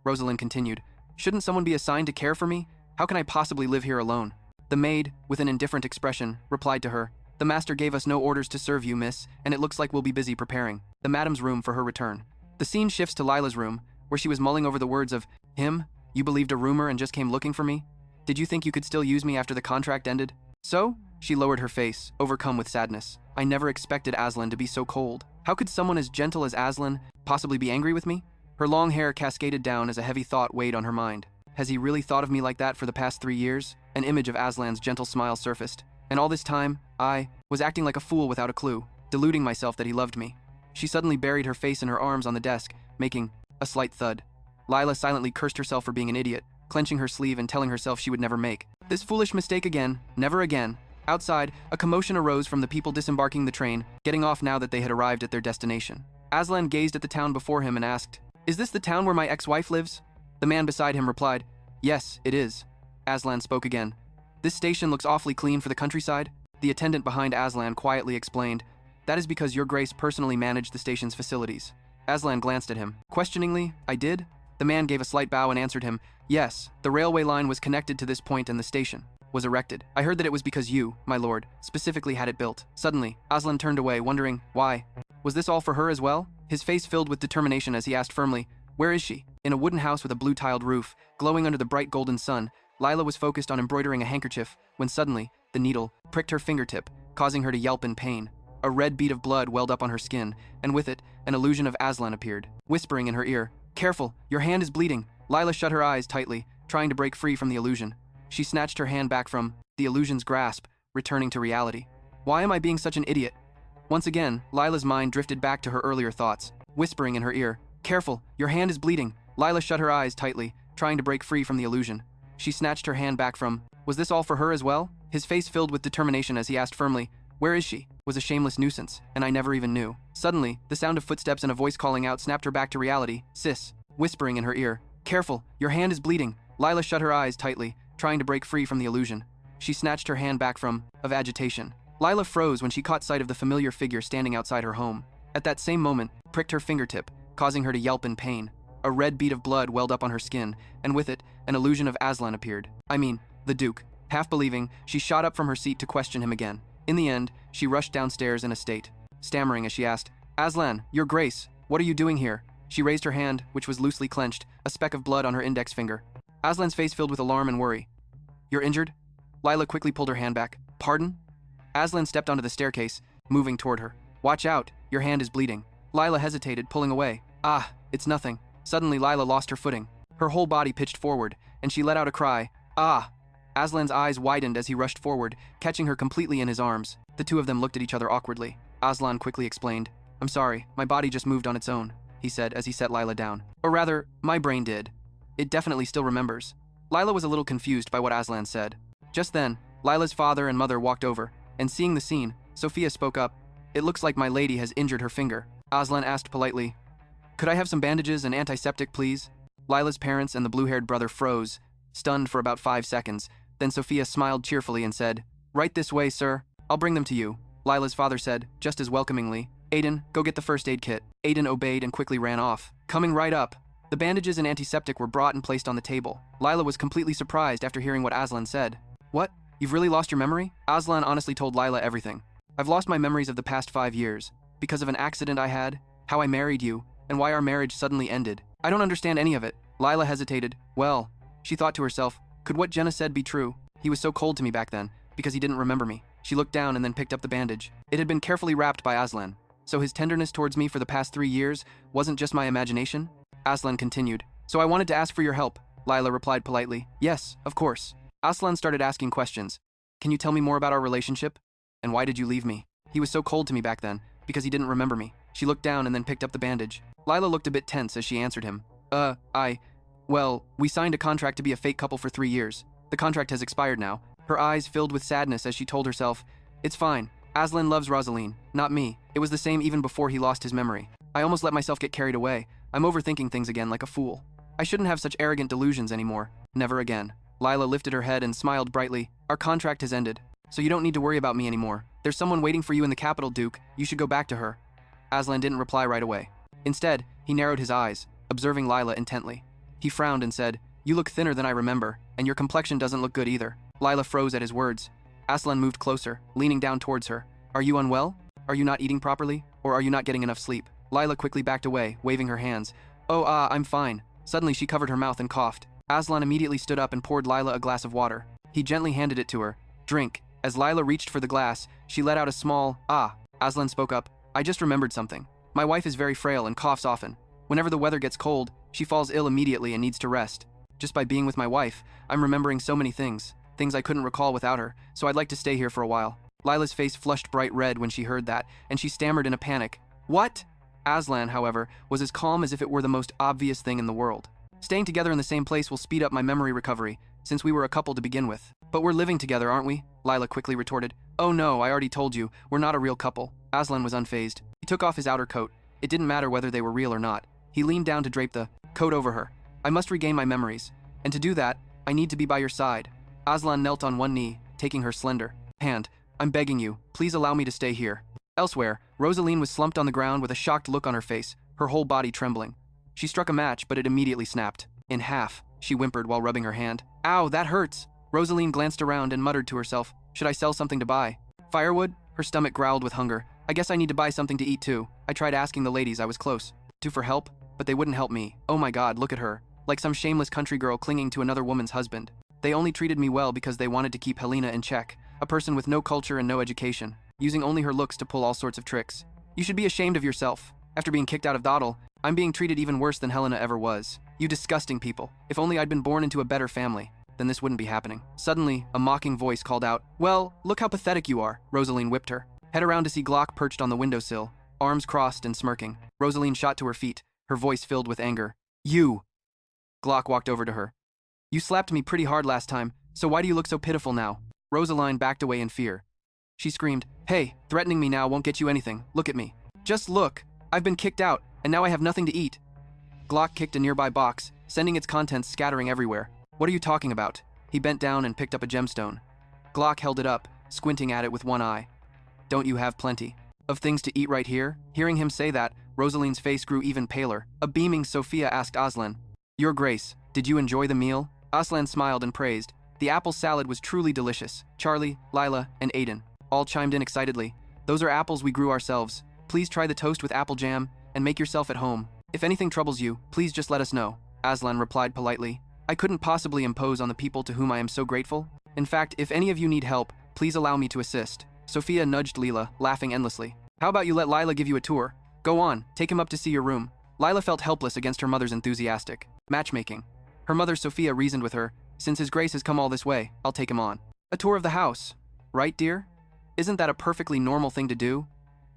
Rosaline continued. Shouldn't someone be assigned to care for me? How can I possibly live here alone? The maid, with an indifferent expression, replied to her. The master gave us no orders to serve you, miss, and it looks like we'll be busy preparing the madam's room for her return. The scene shifts to Lila's room, where she was mulling over the words of, him? You believed a rumor and just came looking for me? Did you think you could still use me after the contract ended? So? She lowered her face, overcome with sadness. I never expected Aslan to be so cold. How could someone as gentle as Aslan possibly be angry with me? Her long hair cascaded down as a heavy thought weighed on her mind. Has he really thought of me like that for the past 3 years? An image of Aslan's gentle smile surfaced. And all this time, I was acting like a fool without a clue, deluding myself that he loved me. She suddenly buried her face in her arms on the desk, making a slight thud. Lila silently cursed herself for being an idiot, clenching her sleeve and telling herself she would never make this foolish mistake again, never again. Outside, a commotion arose from the people disembarking the train, getting off now that they had arrived at their destination. Aslan gazed at the town before him and asked, Is this the town where my ex-wife lives? The man beside him replied, Yes, it is. Aslan spoke again. This station looks awfully clean for the countryside. The attendant behind Aslan quietly explained, That is because your grace personally managed the station's facilities. Aslan glanced at him. Questioningly, I did? The man gave a slight bow and answered him, Yes, the railway line was connected to this point and the station was erected. I heard that it was because you, my lord, specifically had it built. Suddenly, Aslan turned away, wondering, why? Was this all for her as well? His face filled with determination as he asked firmly, Where is she? In a wooden house with a blue-tiled roof, glowing under the bright golden sun, Lila was focused on embroidering a handkerchief when suddenly, the needle pricked her fingertip, causing her to yelp in pain. A red bead of blood welled up on her skin, and with it, an illusion of Aslan appeared, whispering in her ear, Careful, your hand is bleeding. Lila shut her eyes tightly, trying to break free from the illusion. She snatched her hand back from the illusion's grasp, returning to reality. Why am I being such an idiot? Once again, Lila's mind drifted back to her earlier thoughts, whispering in her ear, Careful, your hand is bleeding. Lila shut her eyes tightly, trying to break free from the illusion. She snatched her hand back from, Was this all for her as well? His face filled with determination as he asked firmly, Where is she? Was a shameless nuisance, and I never even knew. Suddenly, the sound of footsteps and a voice calling out snapped her back to reality, Sis, whispering in her ear, Careful, your hand is bleeding. Lila shut her eyes tightly, trying to break free from the illusion. She snatched her hand back from, of agitation. Lila froze when she caught sight of the familiar figure standing outside her home. At that same moment, pricked her fingertip, causing her to yelp in pain. A red bead of blood welled up on her skin, and with it, an illusion of Aslan appeared. The Duke. Half believing, she shot up from her seat to question him again. In the end, she rushed downstairs in a state, stammering as she asked, Aslan, your grace, what are you doing here? She raised her hand, which was loosely clenched, a speck of blood on her index finger. Aslan's face filled with alarm and worry. You're injured? Lila quickly pulled her hand back. Pardon? Aslan stepped onto the staircase, moving toward her. Watch out, your hand is bleeding. Lila hesitated, pulling away. Ah, it's nothing. Suddenly Lila lost her footing. Her whole body pitched forward, and she let out a cry. Ah! Aslan's eyes widened as he rushed forward, catching her completely in his arms. The two of them looked at each other awkwardly. Aslan quickly explained. I'm sorry, my body just moved on its own, he said as he set Lila down. Or rather, my brain did. It definitely still remembers. Lila was a little confused by what Aslan said. Just then, Lila's father and mother walked over, and seeing the scene, Sophia spoke up. It looks like my lady has injured her finger. Aslan asked politely, Could I have some bandages and antiseptic, please? Lila's parents and the blue-haired brother froze, stunned for about 5 seconds. Then Sophia smiled cheerfully and said, Right this way, sir. I'll bring them to you. Lila's father said, just as welcomingly, Aiden, go get the first aid kit. Aiden obeyed and quickly ran off. Coming right up. The bandages and antiseptic were brought and placed on the table. Lila was completely surprised after hearing what Aslan said. What? You've really lost your memory? Aslan honestly told Lila everything. I've lost my memories of the past 5 years, because of an accident I had, how I married you, and why our marriage suddenly ended. I don't understand any of it. Lila hesitated. Well, she thought to herself, could what Jenna said be true? He was so cold to me back then, because he didn't remember me. She looked down and then picked up the bandage. It had been carefully wrapped by Aslan. So his tenderness towards me for the past 3 years wasn't just my imagination? Aslan continued. So I wanted to ask for your help. Lila replied politely. Yes, of course. Aslan started asking questions. Can you tell me more about our relationship? And why did you leave me? He was so cold to me back then, because he didn't remember me. She looked down and then picked up the bandage. Lila looked a bit tense as she answered him. Well, we signed a contract to be a fake couple for 3 years. The contract has expired now. Her eyes filled with sadness as she told herself, It's fine. Aslan loves Rosaline, not me. It was the same even before he lost his memory. I almost let myself get carried away. I'm overthinking things again like a fool. I shouldn't have such arrogant delusions anymore. Never again. Lila lifted her head and smiled brightly. Our contract has ended, so you don't need to worry about me anymore. There's someone waiting for you in the capital, Duke. You should go back to her. Aslan didn't reply right away. Instead, he narrowed his eyes, observing Lila intently. He frowned and said, "You look thinner than I remember, and your complexion doesn't look good either." Lila froze at his words. Aslan moved closer, leaning down towards her. "Are you unwell? Are you not eating properly? Or are you not getting enough sleep?" Lila quickly backed away, waving her hands. "Oh, I'm fine." Suddenly she covered her mouth and coughed. Aslan immediately stood up and poured Lila a glass of water. He gently handed it to her. "Drink." As Lila reached for the glass, she let out a small, "Ah." Aslan spoke up. "I just remembered something. My wife is very frail and coughs often. Whenever the weather gets cold, she falls ill immediately and needs to rest. Just by being with my wife, I'm remembering so many things I couldn't recall without her, so I'd like to stay here for a while." Lila's face flushed bright red when she heard that, and she stammered in a panic. "What?" Aslan, however, was as calm as if it were the most obvious thing in the world. "Staying together in the same place will speed up my memory recovery, since we were a couple to begin with." "But we're living together, aren't we?" Lila quickly retorted. "Oh no, I already told you, we're not a real couple." Aslan was unfazed. He took off his outer coat. It didn't matter whether they were real or not. He leaned down to drape the coat over her. "I must regain my memories, and to do that, I need to be by your side." Aslan knelt on one knee, taking her slender hand. "I'm begging you, please allow me to stay here." Elsewhere, Rosaline was slumped on the ground with a shocked look on her face, her whole body trembling. She struck a match, but it immediately snapped. "In half," she whimpered while rubbing her hand. "Ow, that hurts!" Rosaline glanced around and muttered to herself, "Should I sell something to buy? Firewood?" Her stomach growled with hunger. "I guess I need to buy something to eat too. I tried asking the ladies I was close to for help, but they wouldn't help me. Oh my god, look at her. Like some shameless country girl clinging to another woman's husband. They only treated me well because they wanted to keep Helena in check, a person with no culture and no education, using only her looks to pull all sorts of tricks. You should be ashamed of yourself. After being kicked out of Dottle, I'm being treated even worse than Helena ever was. You disgusting people. If only I'd been born into a better family, then this wouldn't be happening." Suddenly, a mocking voice called out, "Well, look how pathetic you are." Rosaline whipped her. Head around to see Glock perched on the windowsill, arms crossed and smirking. Rosaline shot to her feet, her voice filled with anger. "You!" Glock walked over to her. "You slapped me pretty hard last time, so why do you look so pitiful now?" Rosaline backed away in fear. She screamed, "Hey, threatening me now won't get you anything. Look at me. Just look. I've been kicked out, and now I have nothing to eat." Glock kicked a nearby box, sending its contents scattering everywhere. "What are you talking about?" He bent down and picked up a gemstone. Glock held it up, squinting at it with one eye. "Don't you have plenty of things to eat right here?" Hearing him say that, Rosaline's face grew even paler. A beaming Sophia asked Aslan, "Your Grace, did you enjoy the meal?" Aslan smiled and praised. The apple salad was truly delicious. Charlie, Lila, and Aiden all chimed in excitedly. "Those are apples we grew ourselves. Please try the toast with apple jam, and make yourself at home. If anything troubles you, please just let us know." Aslan replied politely. "I couldn't possibly impose on the people to whom I am so grateful. In fact, if any of you need help, please allow me to assist." Sophia nudged Lila, laughing endlessly. "How about you let Lila give you a tour? Go on, take him up to see your room." Lila felt helpless against her mother's enthusiastic matchmaking. Her mother Sophia reasoned with her, "Since his grace has come all this way, I'll take him on a tour of the house. Right, dear? Isn't that a perfectly normal thing to do?"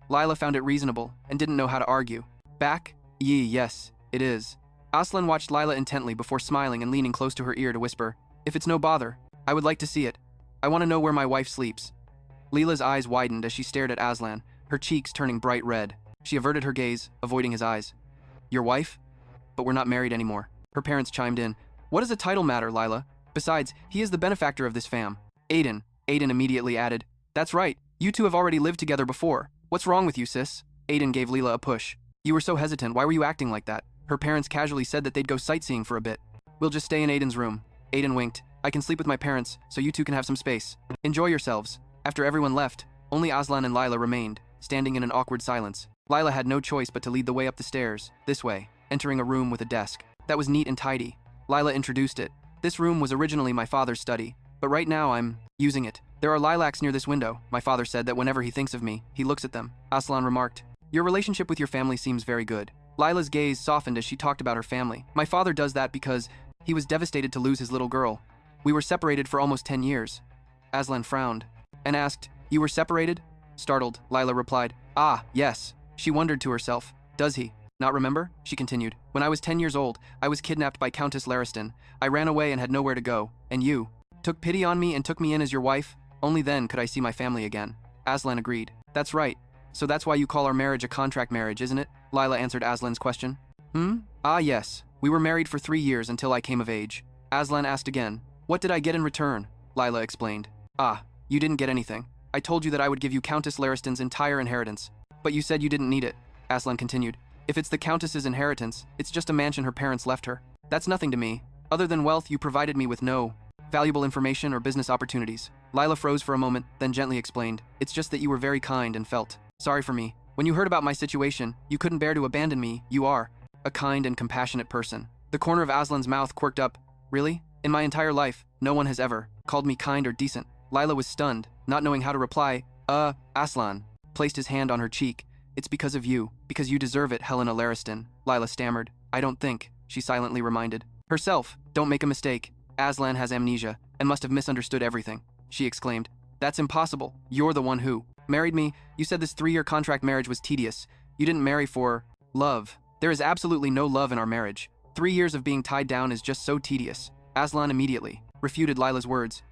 Lila found it reasonable and didn't know how to argue. "Back? Yes, it is." Aslan watched Lila intently before smiling and leaning close to her ear to whisper, "If it's no bother, I would like to see it. I want to know where my wife sleeps." Lila's eyes widened as she stared at Aslan, her cheeks turning bright red. She averted her gaze, avoiding his eyes. "Your wife? But we're not married anymore." Her parents chimed in. "What does a title matter, Lila? Besides, he is the benefactor of this fam." Aiden immediately added, "That's right, you two have already lived together before. What's wrong with you, sis?" Aiden gave Lila a push. "You were so hesitant, why were you acting like that?" Her parents casually said that they'd go sightseeing for a bit. "We'll just stay in Aiden's room." Aiden winked. "I can sleep with my parents, so you two can have some space. Enjoy yourselves." After everyone left, only Aslan and Lila remained, standing in an awkward silence. Lila had no choice but to lead the way up the stairs, this way, entering a room with a desk that was neat and tidy. Lila introduced it. "This room was originally my father's study, but right now I'm using it. There are lilacs near this window. My father said that whenever he thinks of me, he looks at them." Aslan remarked, "Your relationship with your family seems very good." Lila's gaze softened as she talked about her family. "My father does that because he was devastated to lose his little girl. We were separated for almost 10 years. Aslan frowned and asked, "You were separated?" Startled, Lila replied, "Ah, yes." She wondered to herself, "Does he not remember?" She continued, "When I was 10 years old, I was kidnapped by Countess Lariston. I ran away and had nowhere to go, and you took pity on me and took me in as your wife. Only then could I see my family again." Aslan agreed. "That's right. So that's why you call our marriage a contract marriage, isn't it?" Lila answered Aslan's question. Ah, yes. We were married for 3 years until I came of age." Aslan asked again. "What did I get in return?" Lila explained. "Ah, you didn't get anything. I told you that I would give you Countess Lariston's entire inheritance. But you said you didn't need it." Aslan continued. "If it's the Countess's inheritance, it's just a mansion her parents left her. That's nothing to me. Other than wealth, you provided me with no valuable information or business opportunities. Lila froze for a moment, then gently explained, it's just that you were very kind and felt sorry for me. When you heard about my situation, you couldn't bear to abandon me. You are a kind and compassionate person. The corner of Aslan's mouth quirked up. Really? In my entire life, no one has ever called me kind or decent. Lila was stunned, not knowing how to reply. Aslan placed his hand on her cheek. It's because of you, because you deserve it, Helena Lariston. Lila stammered. I don't think, she silently reminded herself. Don't make a mistake. Aslan has amnesia and must have misunderstood everything, she exclaimed. That's impossible. You're the one who married me. You said this 3-year contract marriage was tedious. You didn't marry for love. There is absolutely no love in our marriage. 3 years of being tied down is just so tedious. Aslan immediately refuted Lila's words.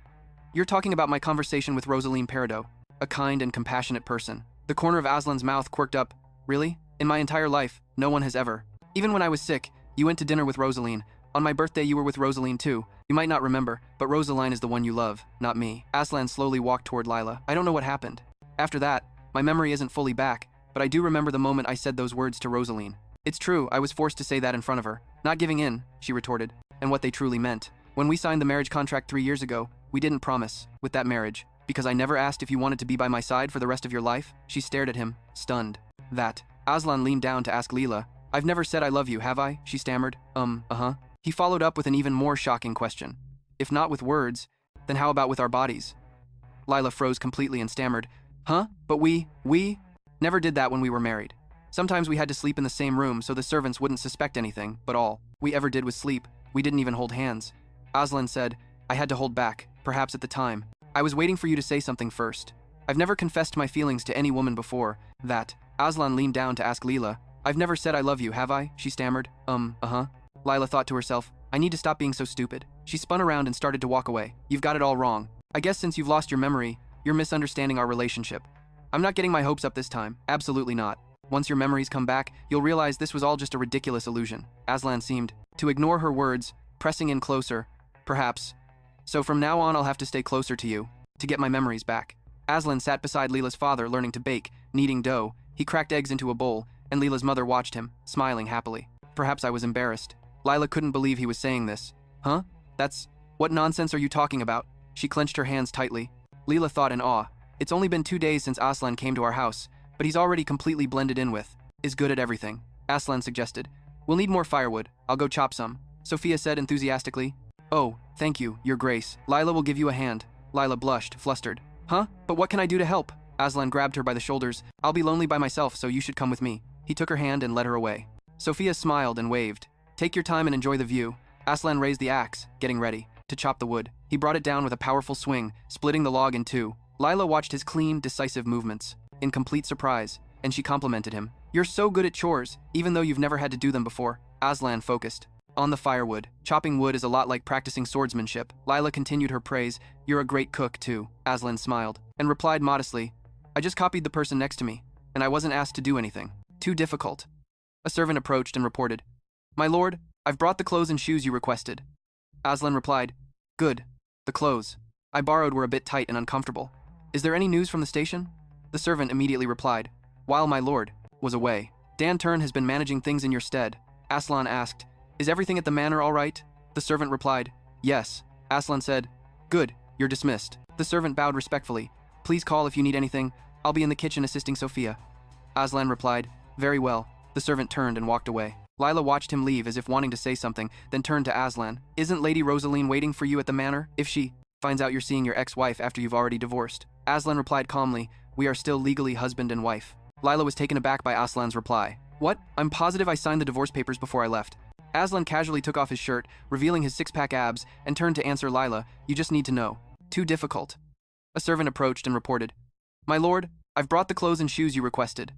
You're talking about my conversation with Rosaline Peridot, a kind and compassionate person. The corner of Aslan's mouth quirked up. Really? In my entire life, no one has ever. Even when I was sick, you went to dinner with Rosaline. On my birthday, you were with Rosaline too. You might not remember, but Rosaline is the one you love, not me. Aslan slowly walked toward Lila. I don't know what happened. After that, my memory isn't fully back, but I do remember the moment I said those words to Rosaline. It's true, I was forced to say that in front of her. Not giving in, she retorted, and what they truly meant. When we signed the marriage contract 3 years ago, we didn't promise, with that marriage, because I never asked if you wanted to be by my side for the rest of your life. She stared at him, stunned. That. Aslan leaned down to ask Lila. I've never said I love you, have I? She stammered. He followed up with an even more shocking question. If not with words, then how about with our bodies? Lila froze completely and stammered. Huh? But we never did that when we were married. Sometimes we had to sleep in the same room so the servants wouldn't suspect anything, but all we ever did was sleep. We didn't even hold hands. Aslan said, I had to hold back, perhaps at the time. I was waiting for you to say something first. I've never confessed my feelings to any woman before. That. Aslan leaned down to ask Lila. I've never said I love you, have I? She stammered. Lila thought to herself, I need to stop being so stupid. She spun around and started to walk away. You've got it all wrong. I guess since you've lost your memory, you're misunderstanding our relationship. I'm not getting my hopes up this time. Absolutely not. Once your memories come back, you'll realize this was all just a ridiculous illusion. Aslan seemed to ignore her words, pressing in closer. Perhaps. So from now on, I'll have to stay closer to you, to get my memories back. Aslan sat beside Lila's father, learning to bake, kneading dough. He cracked eggs into a bowl, and Lila's mother watched him, smiling happily. Perhaps I was embarrassed. Lila couldn't believe he was saying this. Huh? What nonsense are you talking about? She clenched her hands tightly. Lila thought in awe. It's only been 2 days since Aslan came to our house, but he's already completely blended in with, is good at everything. Aslan suggested. We'll need more firewood. I'll go chop some. Sophia said enthusiastically. Oh, thank you, Your Grace. Lila will give you a hand. Lila blushed, flustered. Huh? But what can I do to help? Aslan grabbed her by the shoulders. I'll be lonely by myself, so you should come with me. He took her hand and led her away. Sophia smiled and waved. Take your time and enjoy the view. Aslan raised the axe, getting ready to chop the wood. He brought it down with a powerful swing, splitting the log in two. Lila watched his clean, decisive movements in complete surprise, and she complimented him. You're so good at chores, even though you've never had to do them before. Aslan focused on the firewood. Chopping wood is a lot like practicing swordsmanship. Lila continued her praise. You're a great cook, too. Aslan smiled and replied modestly, I just copied the person next to me, and I wasn't asked to do anything too difficult. A servant approached and reported, My lord, I've brought the clothes and shoes you requested. Aslan replied, Good. The clothes I borrowed were a bit tight and uncomfortable. Is there any news from the station? The servant immediately replied, While my lord was away, Dan Turn has been managing things in your stead. Aslan asked, Is everything at the manor all right? The servant replied, Yes. Aslan said, Good, you're dismissed. The servant bowed respectfully. Please call if you need anything. I'll be in the kitchen assisting Sophia. Aslan replied, Very well. The servant turned and walked away. Lila watched him leave as if wanting to say something, then turned to Aslan. Isn't Lady Rosaline waiting for you at the manor? If she finds out you're seeing your ex-wife after you've already divorced. Aslan replied calmly, We are still legally husband and wife. Lila was taken aback by Aslan's reply. What? I'm positive I signed the divorce papers before I left. Aslan casually took off his shirt, revealing his six-pack abs, and turned to answer Lila, You just need to know. Too difficult. A servant approached and reported, My lord, I've brought the clothes and shoes you requested.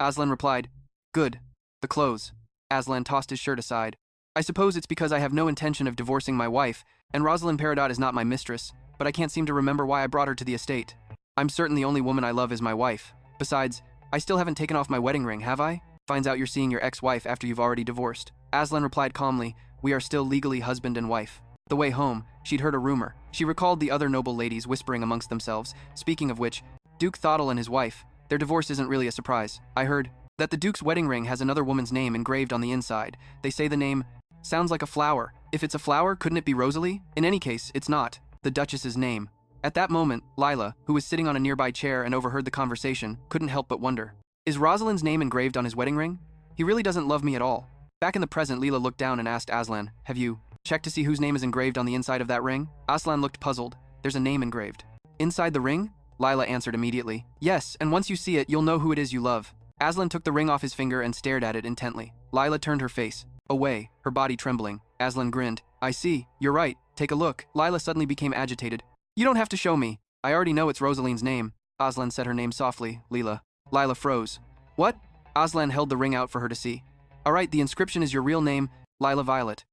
Aslan replied, Good. The clothes. Aslan tossed his shirt aside. I suppose it's because I have no intention of divorcing my wife, and Rosaline Peridot is not my mistress, but I can't seem to remember why I brought her to the estate. I'm certain the only woman I love is my wife. Besides, I still haven't taken off my wedding ring, have I? Finds out you're seeing your ex-wife after you've already divorced. Aslan replied calmly, We are still legally husband and wife. The way home, she'd heard a rumor. She recalled the other noble ladies whispering amongst themselves, speaking of which, Duke Thoddle and his wife, their divorce isn't really a surprise. I heard that the Duke's wedding ring has another woman's name engraved on the inside. They say the name Sounds like a flower. If it's a flower, couldn't it be Rosalie? In any case, it's not. The Duchess's name. At that moment, Lila, who was sitting on a nearby chair and overheard the conversation, couldn't help but wonder. Is Rosaline's name engraved on his wedding ring? He really doesn't love me at all. Back in the present, Lila looked down and asked Aslan, have you checked to see whose name is engraved on the inside of that ring? Aslan looked puzzled. There's a name engraved. Inside the ring? Lila answered immediately. Yes, and once you see it, you'll know who it is you love. Aslan took the ring off his finger and stared at it intently. Lila turned her face away, her body trembling. Aslan grinned. I see, you're right, take a look. Lila suddenly became agitated. You don't have to show me. I already know it's Rosaline's name. Aslan said her name softly, Lila. Lila froze. What? Aslan held the ring out for her to see. Alright, the inscription is your real name, Lila Violet.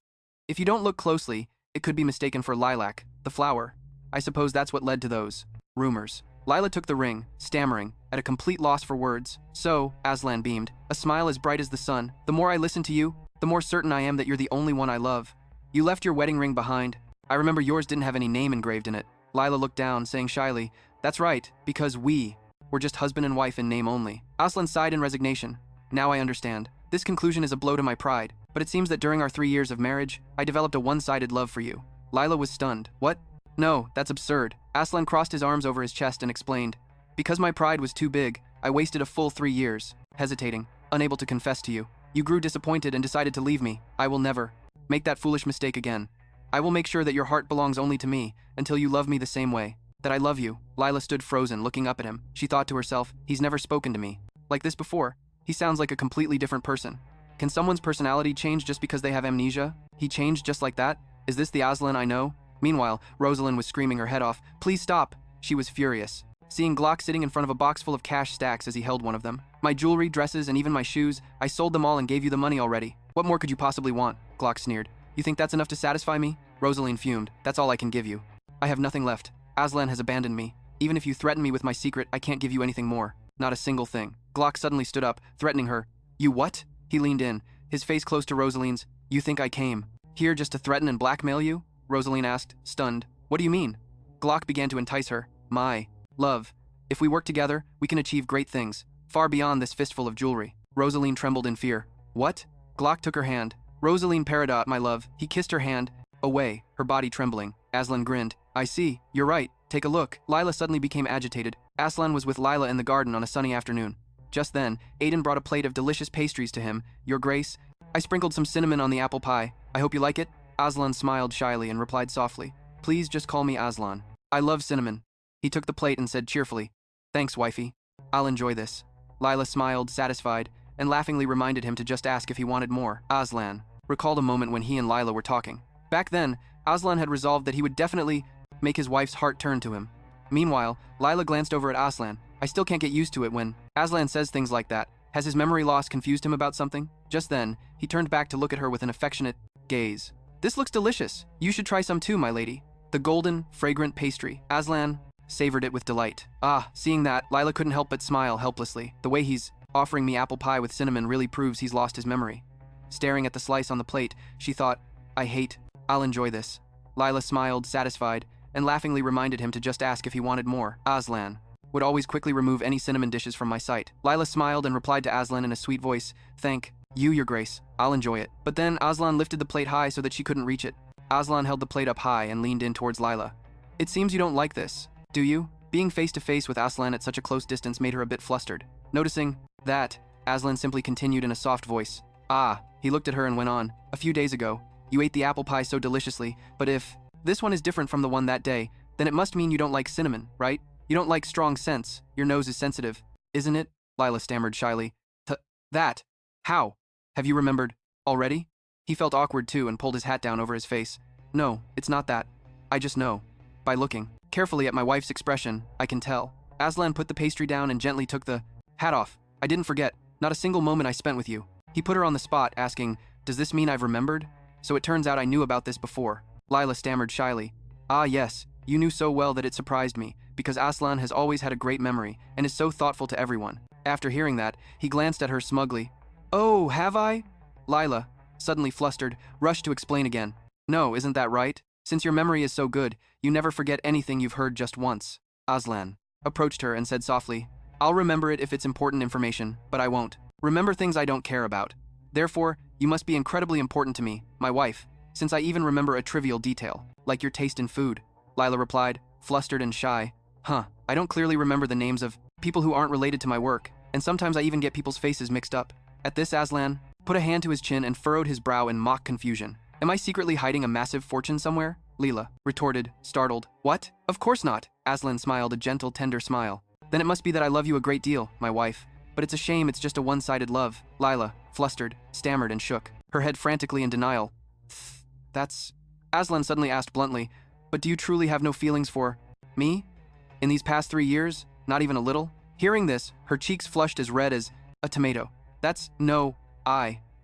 If you don't look closely, it could be mistaken for lilac, the flower. I suppose that's what led to those rumors. Lila took the ring, stammering, at a complete loss for words. So, Aslan beamed, a smile as bright as the sun. The more I listen to you, the more certain I am that you're the only one I love. You left your wedding ring behind. I remember yours didn't have any name engraved in it. Lila looked down, saying shyly, that's right, because we're just husband and wife in name only. Aslan sighed in resignation. Now I understand. This conclusion is a blow to my pride, but it seems that during our 3 years of marriage, I developed a one-sided love for you. Lila was stunned. What? No, that's absurd. Aslan crossed his arms over his chest and explained. Because my pride was too big, I wasted a full 3 years, hesitating, unable to confess to you. You grew disappointed and decided to leave me. I will never make that foolish mistake again. I will make sure that your heart belongs only to me until you love me the same way that I love you. Lila stood frozen, looking up at him. She thought to herself, he's never spoken to me like this before. He sounds like a completely different person. Can someone's personality change just because they have amnesia? He changed just like that? Is this the Aslan I know? Meanwhile, Rosaline was screaming her head off. Please stop! She was furious, seeing Glock sitting in front of a box full of cash stacks as he held one of them. My jewelry, dresses, and even my shoes, I sold them all and gave you the money already. What more could you possibly want? Glock sneered. You think that's enough to satisfy me? Rosaline fumed. That's all I can give you. I have nothing left. Aslan has abandoned me. Even if you threaten me with my secret, I can't give you anything more. Not a single thing. Glock suddenly stood up, threatening her. You what? He leaned in, his face close to Rosaline's. You think I came here just to threaten and blackmail you? Rosaline asked, stunned. What do you mean? Glock began to entice her. My love. If we work together, we can achieve great things, far beyond this fistful of jewelry. Rosaline trembled in fear. What? Glock took her hand. Rosaline Peridot, my love. He kissed her hand, away, her body trembling. Aslan grinned. I see, you're right. Take a look. Lila suddenly became agitated. Aslan was with Lila in the garden on a sunny afternoon. Just then, Aiden brought a plate of delicious pastries to him. Your Grace, I sprinkled some cinnamon on the apple pie. I hope you like it? Aslan smiled shyly and replied softly. Please just call me Aslan. I love cinnamon. He took the plate and said cheerfully, Thanks, wifey. I'll enjoy this. Lila smiled, satisfied, and laughingly reminded him to just ask if he wanted more. Aslan recalled a moment when he and Lila were talking. Back then, Aslan had resolved that he would definitely make his wife's heart turn to him. Meanwhile, Lila glanced over at Aslan. I still can't get used to it when Aslan says things like that. Has his memory loss confused him about something? Just then, he turned back to look at her with an affectionate gaze. This looks delicious. You should try some too, my lady. The golden, fragrant pastry. Aslan savored it with delight. Seeing that, Lila couldn't help but smile helplessly. The way he's offering me apple pie with cinnamon really proves he's lost his memory. Staring at the slice on the plate, she thought, I'll enjoy this. Lila smiled, satisfied, and laughingly reminded him to just ask if he wanted more. Aslan would always quickly remove any cinnamon dishes from my sight. Lila smiled and replied to Aslan in a sweet voice, Thank you, your grace. I'll enjoy it. But then Aslan lifted the plate high so that she couldn't reach it. Aslan held the plate up high and leaned in towards Lila. It seems you don't like this, do you? Being face to face with Aslan at such a close distance made her a bit flustered. Noticing that, Aslan simply continued in a soft voice. He looked at her and went on. A few days ago, you ate the apple pie so deliciously, but if this one is different from the one that day, then it must mean you don't like cinnamon, right? You don't like strong scents. Your nose is sensitive, isn't it? Lila stammered shyly. That? How? Have you remembered already? He felt awkward too and pulled his hat down over his face. No, it's not that. I just know. By looking carefully at my wife's expression, I can tell. Aslan put the pastry down and gently took the hat off. I didn't forget. Not a single moment I spent with you. He put her on the spot, asking, Does this mean I've remembered? So it turns out I knew about this before. Lila stammered shyly. Yes, you knew so well that it surprised me, because Aslan has always had a great memory and is so thoughtful to everyone. After hearing that, he glanced at her smugly. Oh, have I? Lila, suddenly flustered, rushed to explain again. No, isn't that right? Since your memory is so good, you never forget anything you've heard just once. Aslan approached her and said softly, I'll remember it if it's important information, but I won't remember things I don't care about. Therefore, You must be incredibly important to me, my wife, since I even remember a trivial detail, like your taste in food. Lila replied, flustered and shy. I don't clearly remember the names of people who aren't related to my work, and sometimes I even get people's faces mixed up. At this, Aslan put a hand to his chin and furrowed his brow in mock confusion. Am I secretly hiding a massive fortune somewhere? Lila retorted, startled. What? Of course not. Aslan smiled a gentle, tender smile. Then it must be that I love you a great deal, my wife. But it's a shame it's just a one-sided love. Lila, flustered, stammered and shook, her head frantically in denial. That's... Aslan suddenly asked bluntly, but do you truly have no feelings for... me? In these past 3 years? Not even a little? Hearing this, her cheeks flushed as red as a tomato. That's... no...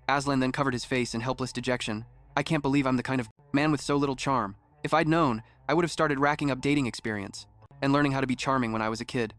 Aslan then covered his face in helpless dejection. I can't believe I'm the kind of man with so little charm. If I'd known, I would have started racking up dating experience and learning how to be charming when I was a kid.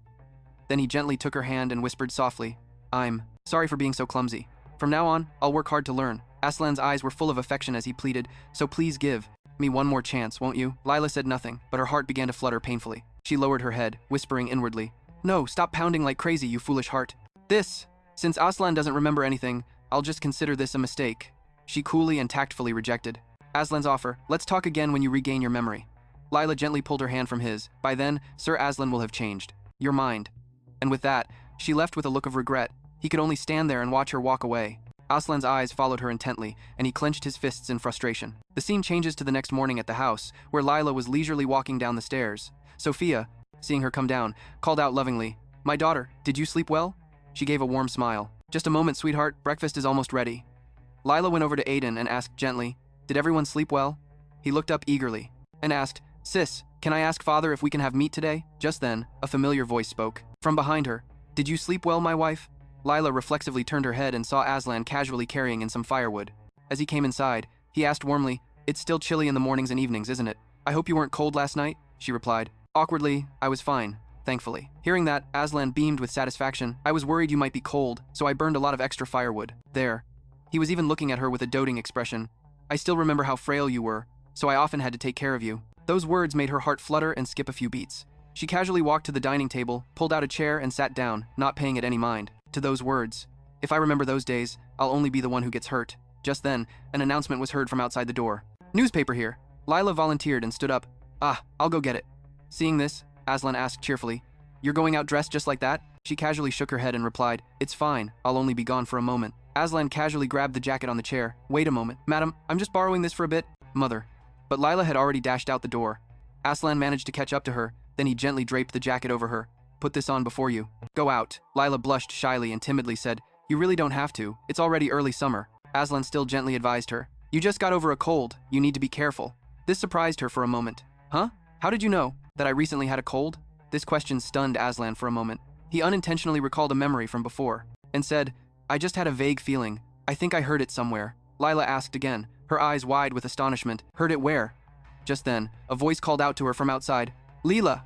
Then he gently took her hand and whispered softly, I'm sorry for being so clumsy. From now on, I'll work hard to learn. Aslan's eyes were full of affection as he pleaded, so please give me one more chance, won't you? Lila said nothing, but her heart began to flutter painfully. She lowered her head, whispering inwardly, No, stop pounding like crazy, you foolish heart. Since Aslan doesn't remember anything, I'll just consider this a mistake. She coolly and tactfully rejected Aslan's offer. Let's talk again when you regain your memory. Lila gently pulled her hand from his. By then, Sir Aslan will have changed your mind. And with that, she left with a look of regret. He could only stand there and watch her walk away. Aslan's eyes followed her intently, and he clenched his fists in frustration. The scene changes to the next morning at the house, where Lila was leisurely walking down the stairs. Sophia, seeing her come down, called out lovingly, My daughter, did you sleep well? She gave a warm smile. Just a moment, sweetheart, breakfast is almost ready. Lila went over to Aiden and asked gently, Did everyone sleep well? He looked up eagerly and asked, Sis, can I ask father if we can have meat today? Just then, a familiar voice spoke from behind her. Did you sleep well, my wife? Lila reflexively turned her head and saw Aslan casually carrying in some firewood. As he came inside, he asked warmly, It's still chilly in the mornings and evenings, isn't it? I hope you weren't cold last night, she replied. Awkwardly, I was fine, thankfully. Hearing that, Aslan beamed with satisfaction. I was worried you might be cold, so I burned a lot of extra firewood. There. He was even looking at her with a doting expression. I still remember how frail you were, so I often had to take care of you. Those words made her heart flutter and skip a few beats. She casually walked to the dining table, pulled out a chair and sat down, not paying it any mind to those words. If I remember those days, I'll only be the one who gets hurt. Just then, an announcement was heard from outside the door. Newspaper here. Lila volunteered and stood up. I'll go get it. Seeing this, Aslan asked cheerfully, You're going out dressed just like that? She casually shook her head and replied, It's fine, I'll only be gone for a moment. Aslan casually grabbed the jacket on the chair. Wait a moment, madam, I'm just borrowing this for a bit. Mother. But Lila had already dashed out the door. Aslan managed to catch up to her, then he gently draped the jacket over her. Put this on before you go out. Lila blushed shyly and timidly said, You really don't have to. It's already early summer. Aslan still gently advised her. You just got over a cold. You need to be careful. This surprised her for a moment. Huh? How did you know that I recently had a cold? This question stunned Aslan for a moment. He unintentionally recalled a memory from before and said, I just had a vague feeling. I think I heard it somewhere. Lila asked again, her eyes wide with astonishment. Heard it where? Just then, a voice called out to her from outside. Lila!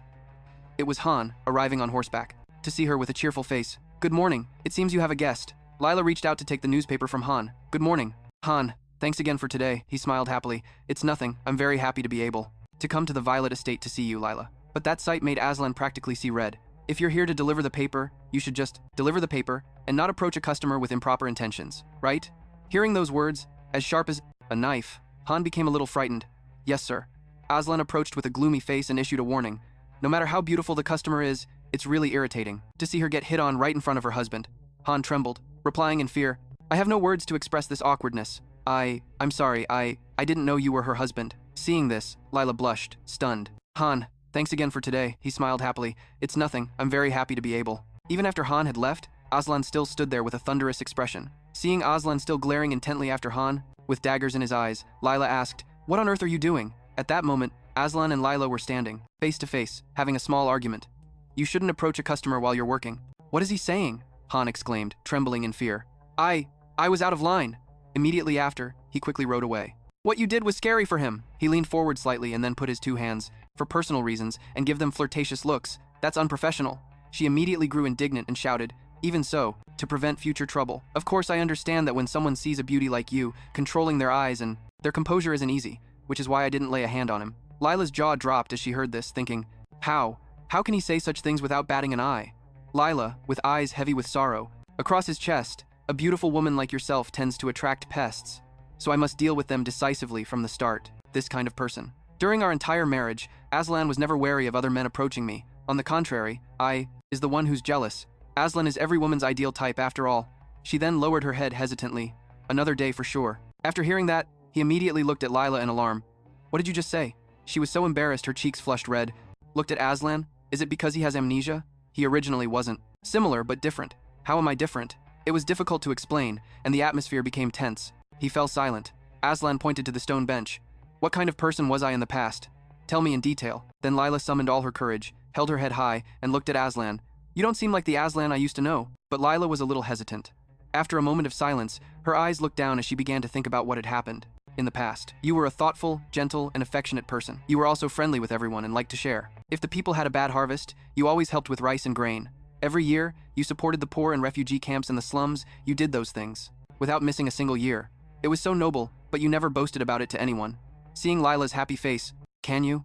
It was Han, arriving on horseback. To see her with a cheerful face. Good morning. It seems you have a guest. Lila reached out to take the newspaper from Han. Good morning. Han, thanks again for today. He smiled happily. It's nothing. I'm very happy to be able to come to the Violet Estate to see you, Lila. But that sight made Aslan practically see red. If you're here to deliver the paper, you should just deliver the paper and not approach a customer with improper intentions, right? Hearing those words, as sharp as a knife, Han became a little frightened. Yes, sir. Aslan approached with a gloomy face and issued a warning. No matter how beautiful the customer is, it's really irritating to see her get hit on right in front of her husband. Han trembled, replying in fear, I have no words to express this awkwardness. I'm sorry, I didn't know you were her husband. Seeing this, Lila blushed, stunned. Han, thanks again for today, he smiled happily. It's nothing, I'm very happy to be able. Even after Han had left, Aslan still stood there with a thunderous expression. Seeing Aslan still glaring intently after Han, with daggers in his eyes, Lila asked, What on earth are you doing? At that moment, Aslan and Lila were standing, face to face, having a small argument. You shouldn't approach a customer while you're working. What is he saying? Han exclaimed, trembling in fear. I was out of line. Immediately after, he quickly rode away. What you did was scary for him. He leaned forward slightly and then put his two hands, for personal reasons, and give them flirtatious looks. That's unprofessional. She immediately grew indignant and shouted, Even so, to prevent future trouble. Of course I understand that when someone sees a beauty like you, controlling their eyes and their composure isn't easy, which is why I didn't lay a hand on him. Lila's jaw dropped as she heard this, thinking, How can he say such things without batting an eye? Lila, with eyes heavy with sorrow, across his chest, A beautiful woman like yourself tends to attract pests, so I must deal with them decisively from the start, this kind of person. During our entire marriage, Aslan was never wary of other men approaching me. On the contrary, I is the one who's jealous. Aslan is every woman's ideal type after all. She then lowered her head hesitantly. Another day for sure. After hearing that, he immediately looked at Lila in alarm. What did you just say? She was so embarrassed her cheeks flushed red. Looked at Aslan. Is it because he has amnesia? He originally wasn't. Similar, but different. How am I different? It was difficult to explain, and the atmosphere became tense. He fell silent. Aslan pointed to the stone bench. What kind of person was I in the past? Tell me in detail. Then Lila summoned all her courage, held her head high, and looked at Aslan. You don't seem like the Aslan I used to know. But Lila was a little hesitant. After a moment of silence, her eyes looked down as she began to think about what had happened. In the past, you were a thoughtful, gentle, and affectionate person. You were also friendly with everyone and liked to share. If the people had a bad harvest, you always helped with rice and grain. Every year, you supported the poor in refugee camps and the slums. You did those things, without missing a single year. It was so noble, but you never boasted about it to anyone. Seeing Lila's happy face, can you?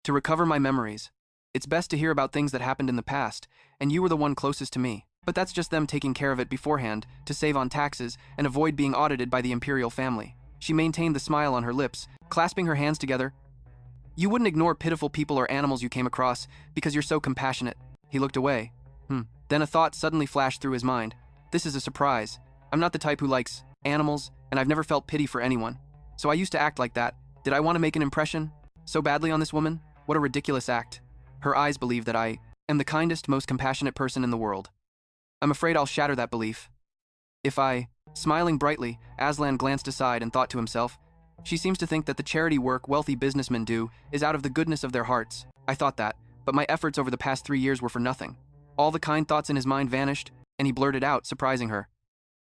To recover my memories. It's best to hear about things that happened in the past, and you were the one closest to me. But that's just them taking care of it beforehand, to save on taxes and avoid being audited by the imperial family. She maintained the smile on her lips, clasping her hands together. You wouldn't ignore pitiful people or animals you came across because you're so compassionate. He looked away. Then a thought suddenly flashed through his mind. This is a surprise. I'm not the type who likes animals, and I've never felt pity for anyone. So I used to act like that. Did I want to make an impression so badly on this woman? What a ridiculous act. Her eyes believe that I am the kindest, most compassionate person in the world. I'm afraid I'll shatter that belief. Smiling brightly, Aslan glanced aside and thought to himself, she seems to think that the charity work wealthy businessmen do is out of the goodness of their hearts. I thought that, but my efforts over the past 3 years were for nothing. All the kind thoughts in his mind vanished, and he blurted out, surprising her.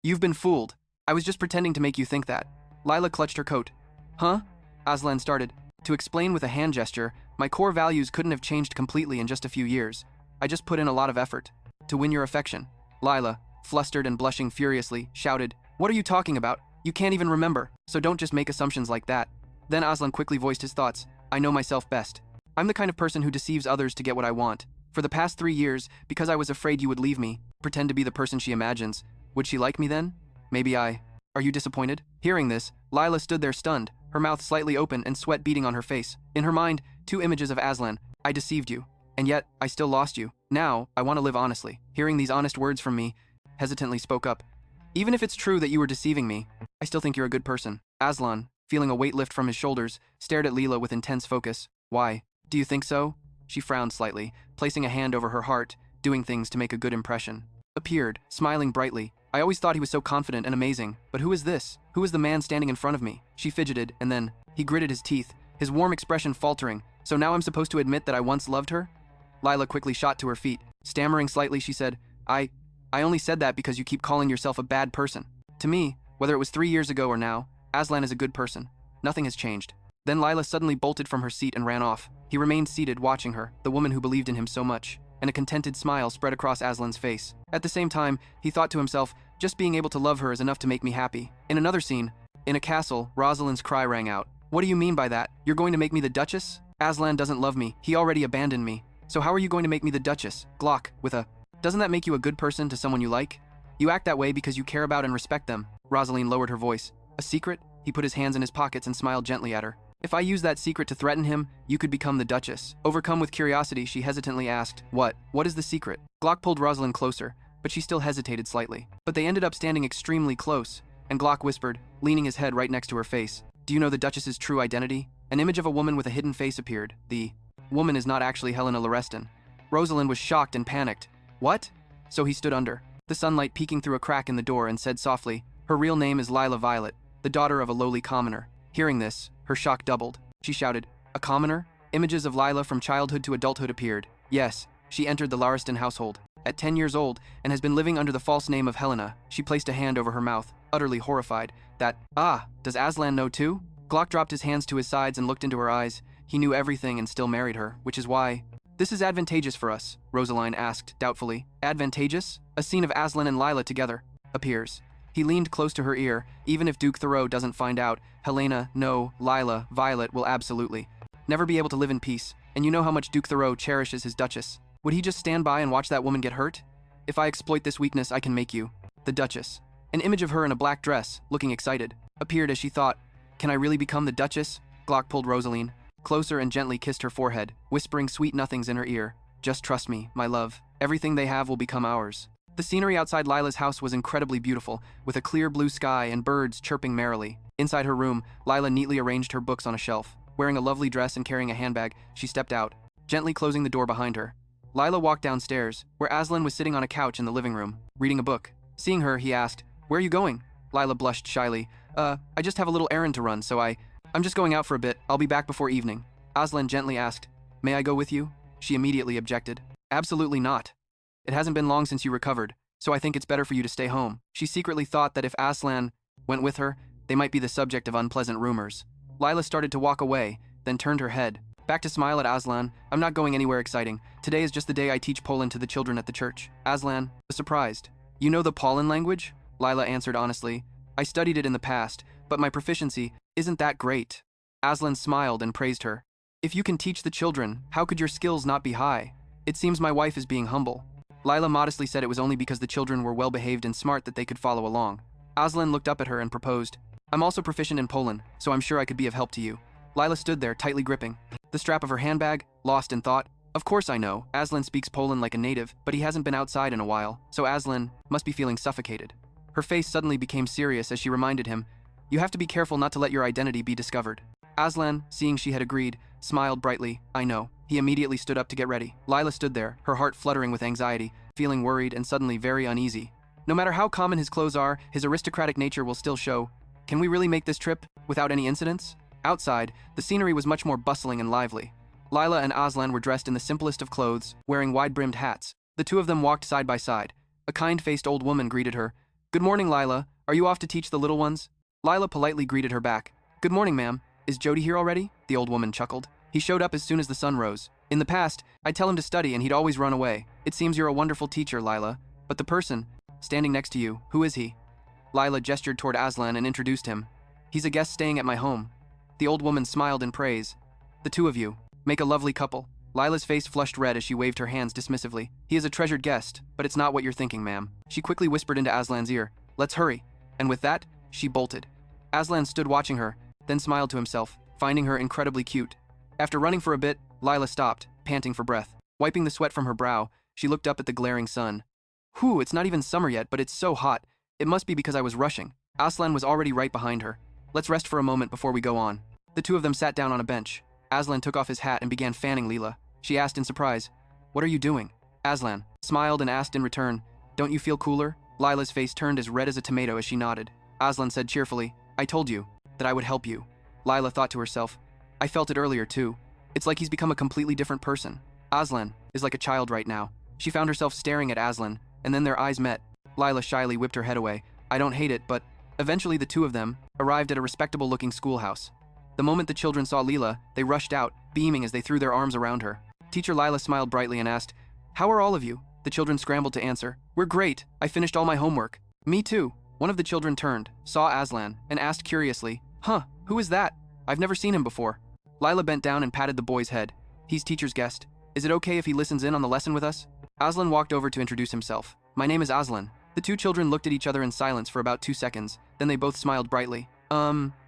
You've been fooled. I was just pretending to make you think that. Lila clutched her coat. Huh? Aslan started to explain with a hand gesture. My core values couldn't have changed completely in just a few years. I just put in a lot of effort to win your affection. Lila, flustered and blushing furiously, shouted, What are you talking about? You can't even remember, so don't just make assumptions like that. Then Aslan quickly voiced his thoughts. I know myself best. I'm the kind of person who deceives others to get what I want. For the past 3 years, because I was afraid you would leave me, pretend to be the person she imagines. Would she like me then? Maybe I. Are you disappointed? Hearing this, Lila stood there stunned, her mouth slightly open and sweat beading on her face. In her mind, 2 images of Aslan. I deceived you, and yet I still lost you. Now, I want to live honestly. Hearing these honest words from me, hesitantly spoke up. Even if it's true that you were deceiving me, I still think you're a good person. Aslan, feeling a weight lift from his shoulders, stared at Lila with intense focus. Why? Do you think so? She frowned slightly, placing a hand over her heart, doing things to make a good impression. Appeared, smiling brightly. I always thought he was so confident and amazing, but who is this? Who is the man standing in front of me? She fidgeted, and then, he gritted his teeth, his warm expression faltering. So now I'm supposed to admit that I once loved her? Lila quickly shot to her feet. Stammering slightly, she said, I only said that because you keep calling yourself a bad person. To me, whether it was 3 years ago or now, Aslan is a good person. Nothing has changed. Then Lila suddenly bolted from her seat and ran off. He remained seated, watching her, the woman who believed in him so much, and a contented smile spread across Aslan's face. At the same time, he thought to himself, just being able to love her is enough to make me happy. In another scene, in a castle, Rosaline's cry rang out. What do you mean by that? You're going to make me the Duchess? Aslan doesn't love me. He already abandoned me. So how are you going to make me the Duchess? Glock, with a... Doesn't that make you a good person to someone you like? You act that way because you care about and respect them. Rosaline lowered her voice. A secret? He put his hands in his pockets and smiled gently at her. If I use that secret to threaten him, you could become the Duchess. Overcome with curiosity, she hesitantly asked, What? What is the secret? Glock pulled Rosaline closer, but she still hesitated slightly. But they ended up standing extremely close, and Glock whispered, leaning his head right next to her face, Do you know the Duchess's true identity? An image of a woman with a hidden face appeared. The woman is not actually Helena Lorestan. Rosalind was shocked and panicked. What? So he stood under the sunlight peeking through a crack in the door and said softly, Her real name is Lila Violet, the daughter of a lowly commoner. Hearing this, her shock doubled. She shouted, A commoner? Images of Lila from childhood to adulthood appeared. Yes, she entered the Lorestan household at 10 years old and has been living under the false name of Helena. She placed a hand over her mouth, utterly horrified. Does Aslan know too? Glock dropped his hands to his sides and looked into her eyes. He knew everything and still married her, which is why... This is advantageous for us, Rosaline asked doubtfully. Advantageous? A scene of Aslan and Lila together appears. He leaned close to her ear. Even if Duke Thoreau doesn't find out, Helena, no, Lila, Violet will absolutely never be able to live in peace. And you know how much Duke Thoreau cherishes his Duchess. Would he just stand by and watch that woman get hurt? If I exploit this weakness, I can make you the Duchess. An image of her in a black dress, looking excited, appeared as she thought, "Can I really become the Duchess?" Glock pulled Rosaline closer and gently kissed her forehead, whispering sweet nothings in her ear. "Just trust me, my love. Everything they have will become ours." The scenery outside Lila's house was incredibly beautiful, with a clear blue sky and birds chirping merrily. Inside her room, Lila neatly arranged her books on a shelf. Wearing a lovely dress and carrying a handbag, she stepped out, gently closing the door behind her. Lila walked downstairs, where Aslan was sitting on a couch in the living room, reading a book. Seeing her, he asked, "Where are you going?" Lila blushed shyly. I just have a little errand to run, so I'm just going out for a bit. I'll be back before evening." Aslan gently asked, "May I go with you?" She immediately objected. "Absolutely not. It hasn't been long since you recovered, so I think it's better for you to stay home." She secretly thought that if Aslan went with her, they might be the subject of unpleasant rumors. Lila started to walk away, then turned her head. Back to smile at Aslan. "I'm not going anywhere exciting. Today is just the day I teach Poland to the children at the church." Aslan was surprised. "You know the Polin language?" Lila answered honestly. "I studied it in the past, but my proficiency isn't that great." Aslan smiled and praised her. "If you can teach the children, how could your skills not be high? It seems my wife is being humble." Lila modestly said it was only because the children were well-behaved and smart that they could follow along. Aslan looked up at her and proposed, "I'm also proficient in Poland, so I'm sure I could be of help to you." Lila stood there, tightly gripping the strap of her handbag, lost in thought. Of course I know, Aslan speaks Poland like a native, but he hasn't been outside in a while, so Aslan must be feeling suffocated. Her face suddenly became serious as she reminded him, "You have to be careful not to let your identity be discovered." Aslan, seeing she had agreed, smiled brightly. "I know." He immediately stood up to get ready. Lila stood there, her heart fluttering with anxiety, feeling worried and suddenly very uneasy. No matter how common his clothes are, his aristocratic nature will still show. Can we really make this trip without any incidents? Outside, the scenery was much more bustling and lively. Lila and Aslan were dressed in the simplest of clothes, wearing wide-brimmed hats. The two of them walked side by side. A kind-faced old woman greeted her. "Good morning, Lila. Are you off to teach the little ones?" Lila politely greeted her back. "Good morning, ma'am. Is Jody here already?" The old woman chuckled. "He showed up as soon as the sun rose. In the past, I'd tell him to study and he'd always run away. It seems you're a wonderful teacher, Lila. But the person standing next to you, who is he?" Lila gestured toward Aslan and introduced him. "He's a guest staying at my home." The old woman smiled in praise. "The two of you make a lovely couple." Lila's face flushed red as she waved her hands dismissively. "He is a treasured guest, but it's not what you're thinking, ma'am." She quickly whispered into Aslan's ear, "Let's hurry." And with that, she bolted. Aslan stood watching her, then smiled to himself, finding her incredibly cute. After running for a bit, Lila stopped, panting for breath. Wiping the sweat from her brow, she looked up at the glaring sun. "Whew, it's not even summer yet, but it's so hot. It must be because I was rushing." Aslan was already right behind her. "Let's rest for a moment before we go on." The two of them sat down on a bench. Aslan took off his hat and began fanning Lila. She asked in surprise, "What are you doing?" Aslan smiled and asked in return, "Don't you feel cooler?" Lila's face turned as red as a tomato as she nodded. Aslan said cheerfully, "I told you that I would help you." Lila thought to herself, "I felt it earlier too. It's like he's become a completely different person. Aslan is like a child right now." She found herself staring at Aslan, and then their eyes met. Lila shyly whipped her head away. "I don't hate it, but..." Eventually the two of them arrived at a respectable-looking schoolhouse. The moment the children saw Lila, they rushed out, beaming as they threw their arms around her. Teacher Lila smiled brightly and asked, "How are all of you?" The children scrambled to answer, "We're great. I finished all my homework." "Me too." One of the children turned, saw Aslan, and asked curiously, "Huh, who is that? I've never seen him before." Lila bent down and patted the boy's head. "He's teacher's guest. Is it okay if he listens in on the lesson with us?" Aslan walked over to introduce himself. "My name is Aslan." The two children looked at each other in silence for about 2 seconds, then they both smiled brightly.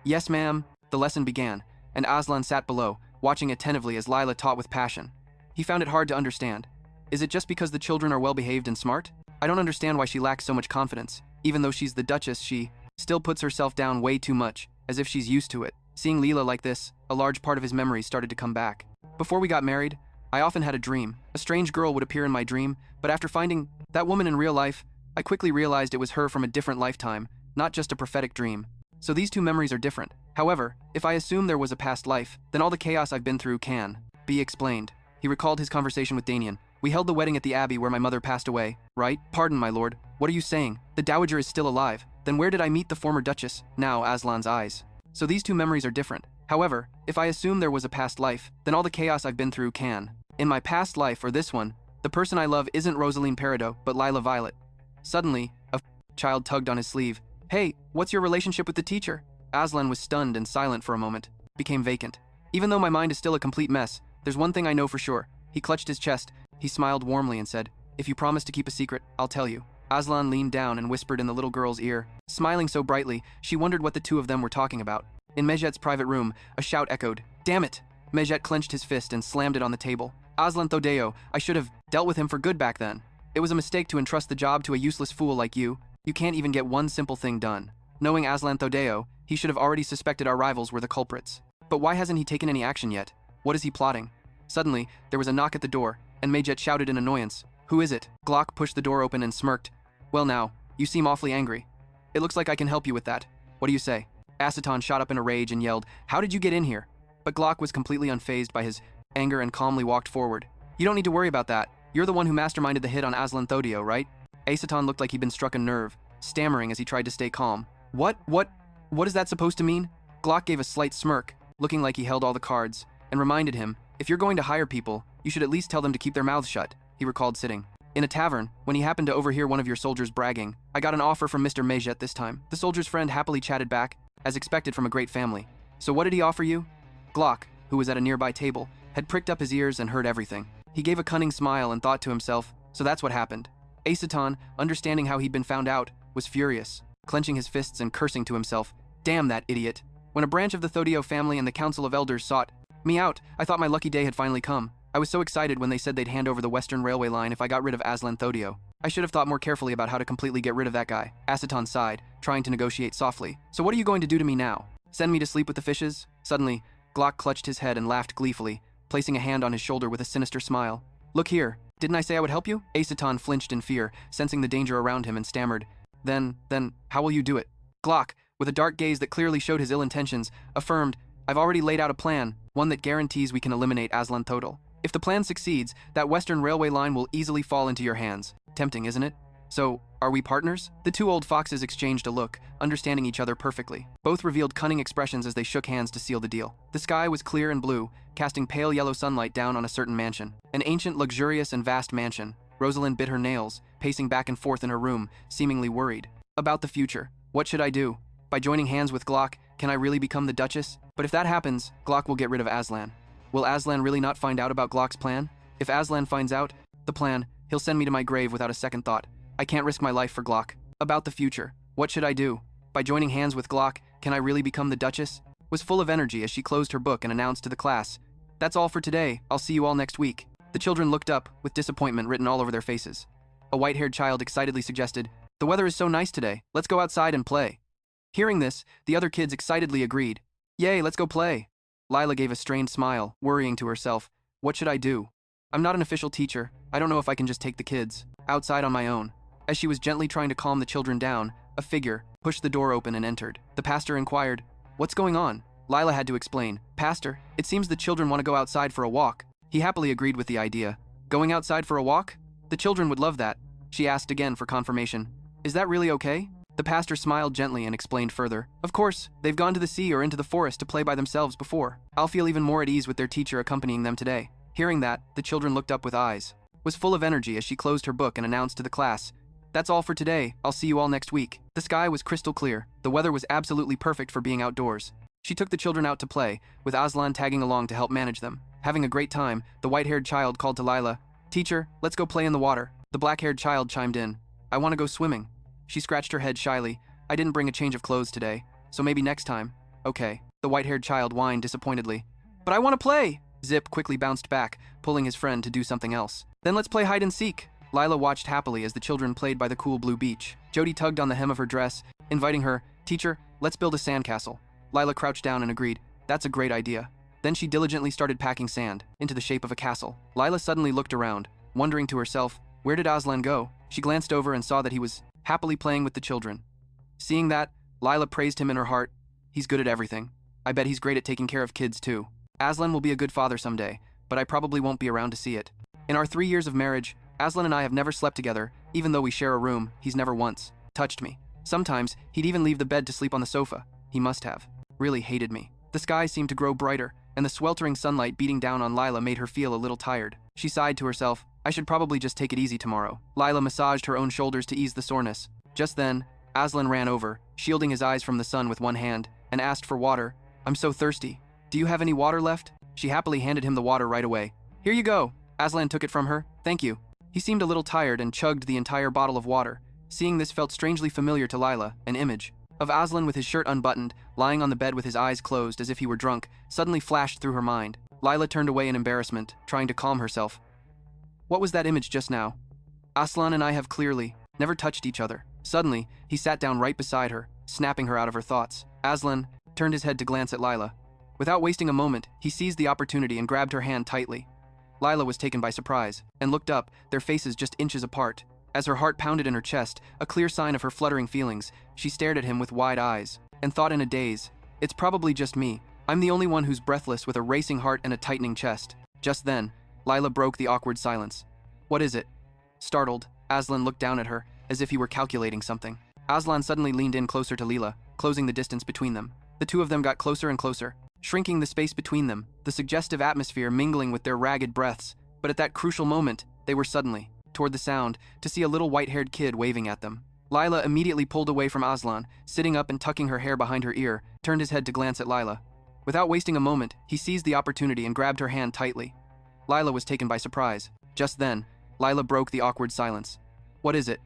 Yes ma'am." The lesson began, and Aslan sat below, watching attentively as Lila taught with passion. He found it hard to understand. Is it just because the children are well-behaved and smart? I don't understand why she lacks so much confidence. Even though she's the Duchess, she still puts herself down way too much, as if she's used to it. Seeing Lila like this, a large part of his memories started to come back. "Before we got married, I often had a dream. A strange girl would appear in my dream, but after finding that woman in real life, I quickly realized it was her from a different lifetime, not just a prophetic dream. So these two memories are different. However, if I assume there was a past life, then all the chaos I've been through can be explained." He recalled his conversation with Damien. "We held the wedding at the abbey where my mother passed away, right?" "Pardon, my lord. What are you saying? The dowager is still alive. Then where did I meet the former duchess?" Now Aslan's eyes. "So these two memories are different. However, if I assume there was a past life, then all the chaos I've been through can. In my past life, or this one, the person I love isn't Rosaline Peridot, but Lila Violet." Suddenly, a child tugged on his sleeve. "Hey, what's your relationship with the teacher?" Aslan was stunned and silent for a moment, became vacant. "Even though my mind is still a complete mess, there's one thing I know for sure." He clutched his chest. He smiled warmly and said, "If you promise to keep a secret, I'll tell you." Aslan leaned down and whispered in the little girl's ear. Smiling so brightly, she wondered what the two of them were talking about. In Mejet's private room, a shout echoed. Damn it! Mejet clenched his fist and slammed it on the table. Aslan Thodeo, I should have dealt with him for good back then. It was a mistake to entrust the job to a useless fool like you. You can't even get one simple thing done. Knowing Aslan Thodeo, he should have already suspected our rivals were the culprits. But why hasn't he taken any action yet? What is he plotting? Suddenly, there was a knock at the door, and Mejet shouted in annoyance. Who is it? Glock pushed the door open and smirked. Well now, you seem awfully angry. It looks like I can help you with that. What do you say? Aslan shot up in a rage and yelled, How did you get in here? But Glock was completely unfazed by his anger and calmly walked forward. You don't need to worry about that. You're the one who masterminded the hit on Aslan Thodeo, right? Aslan looked like he'd been struck a nerve, stammering as he tried to stay calm. What is that supposed to mean? Glock gave a slight smirk, looking like he held all the cards, and reminded him, if you're going to hire people, you should at least tell them to keep their mouths shut. He recalled sitting in a tavern when he happened to overhear one of your soldiers bragging. I got an offer from Mr. Mejet this time. The soldier's friend happily chatted back, as expected from a great family. So what did he offer you? Glock, who was at a nearby table, had pricked up his ears and heard everything. He gave a cunning smile and thought to himself, so that's what happened. Aslan, understanding how he'd been found out, was furious, clenching his fists and cursing to himself. Damn that idiot. When a branch of the Thodeo family and the Council of Elders sought me out, I thought my lucky day had finally come. I was so excited when they said they'd hand over the Western Railway line if I got rid of Aslan Thodeo. I should have thought more carefully about how to completely get rid of that guy. Aslan sighed, trying to negotiate softly. So what are you going to do to me now? Send me to sleep with the fishes? Suddenly, Glock clutched his head and laughed gleefully, placing a hand on his shoulder with a sinister smile. Look here, didn't I say I would help you? Aslan flinched in fear, sensing the danger around him and stammered. Then, how will you do it? Glock, with a dark gaze that clearly showed his ill intentions, affirmed, I've already laid out a plan, one that guarantees we can eliminate Aslan Thodeo. If the plan succeeds, that Western Railway line will easily fall into your hands. Tempting, isn't it? So, are we partners? The two old foxes exchanged a look, understanding each other perfectly. Both revealed cunning expressions as they shook hands to seal the deal. The sky was clear and blue, casting pale yellow sunlight down on a certain mansion. An ancient, luxurious, and vast mansion. Rosaline bit her nails, pacing back and forth in her room, seemingly worried. About the future. What should I do? By joining hands with Glock, can I really become the Duchess? But if that happens, Glock will get rid of Aslan. Will Aslan really not find out about Glock's plan? If Aslan finds out the plan, he'll send me to my grave without a second thought. I can't risk my life for Glock. About the future. What should I do? By joining hands with Glock, can I really become the Duchess? Was full of energy as she closed her book and announced to the class, That's all for today. I'll see you all next week. The children looked up, with disappointment written all over their faces. A white-haired child excitedly suggested, The weather is so nice today. Let's go outside and play. Hearing this, the other kids excitedly agreed. Yay, let's go play. Lila gave a strained smile, worrying to herself, What should I do? I'm not an official teacher. I don't know if I can just take the kids outside on my own. As she was gently trying to calm the children down, a figure pushed the door open and entered. The pastor inquired, What's going on? Lila had to explain, Pastor, it seems the children want to go outside for a walk. He happily agreed with the idea. Going outside for a walk? The children would love that. She asked again for confirmation. Is that really okay? The pastor smiled gently and explained further. Of course, they've gone to the sea or into the forest to play by themselves before. I'll feel even more at ease with their teacher accompanying them today. Hearing that, the children looked up with eyes. Was full of energy as she closed her book and announced to the class, That's all for today. I'll see you all next week. The sky was crystal clear. The weather was absolutely perfect for being outdoors. She took the children out to play, with Aslan tagging along to help manage them. Having a great time, the white-haired child called to Lila, Teacher, let's go play in the water. The black-haired child chimed in, I want to go swimming. She scratched her head shyly. I didn't bring a change of clothes today, so maybe next time. Okay. The white-haired child whined disappointedly. But I want to play! Zip quickly bounced back, pulling his friend to do something else. Then let's play hide and seek. Lila watched happily as the children played by the cool blue beach. Jody tugged on the hem of her dress, inviting her, Teacher, let's build a sandcastle. Lila crouched down and agreed. That's a great idea. Then she diligently started packing sand into the shape of a castle. Lila suddenly looked around, wondering to herself, where did Aslan go? She glanced over and saw that he was happily playing with the children. Seeing that, Lila praised him in her heart. He's good at everything. I bet he's great at taking care of kids too. Aslan will be a good father someday, but I probably won't be around to see it. In our 3 years of marriage, Aslan and I have never slept together. Even though we share a room, he's never once touched me. Sometimes, he'd even leave the bed to sleep on the sofa. He must have really hated me. The sky seemed to grow brighter, and the sweltering sunlight beating down on Lila made her feel a little tired. She sighed to herself, I should probably just take it easy tomorrow. Lila massaged her own shoulders to ease the soreness. Just then, Aslan ran over, shielding his eyes from the sun with one hand, and asked for water. I'm so thirsty. Do you have any water left? She happily handed him the water right away. Here you go. Aslan took it from her. Thank you. He seemed a little tired and chugged the entire bottle of water, Seeing this felt strangely familiar to Lila. An image of Aslan with his shirt unbuttoned, lying on the bed with his eyes closed as if he were drunk, suddenly flashed through her mind. Lila turned away in embarrassment, trying to calm herself. What was that image just now? Aslan and I have clearly never touched each other. Suddenly, he sat down right beside her, snapping her out of her thoughts. Aslan turned his head to glance at Lila. Without wasting a moment, he seized the opportunity and grabbed her hand tightly. Lila was taken by surprise and looked up, their faces just inches apart. As her heart pounded in her chest, a clear sign of her fluttering feelings, she stared at him with wide eyes and thought in a daze, "It's probably just me. I'm the only one who's breathless with a racing heart and a tightening chest." Just then, Lila broke the awkward silence. "What is it?" Startled, Aslan looked down at her, as if he were calculating something. Aslan suddenly leaned in closer to Lila, closing the distance between them. The two of them got closer and closer, shrinking the space between them, the suggestive atmosphere mingling with their ragged breaths. But at that crucial moment, they were suddenly toward the sound, to see a little white-haired kid waving at them. Lila immediately pulled away from Aslan, sitting up and tucking her hair behind her ear, turned his head to glance at Lila. Without wasting a moment, he seized the opportunity and grabbed her hand tightly. Lila was taken by surprise. Just then, Lila broke the awkward silence. "What is it?"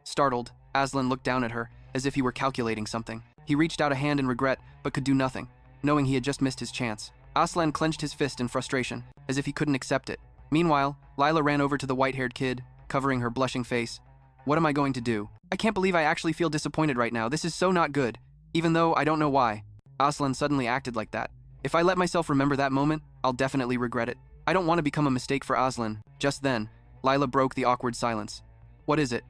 Startled, Aslan looked down at her, as if he were calculating something. He reached out a hand in regret, but could do nothing, knowing he had just missed his chance. Aslan clenched his fist in frustration, as if he couldn't accept it. Meanwhile, Lila ran over to the white-haired kid, covering her blushing face. "What am I going to do? I can't believe I actually feel disappointed right now. This is so not good, even though I don't know why." Aslan suddenly acted like that. "If I let myself remember that moment, I'll definitely regret it. I don't want to become a mistake for Aslan." Just then, Lila broke the awkward silence. "What is it?"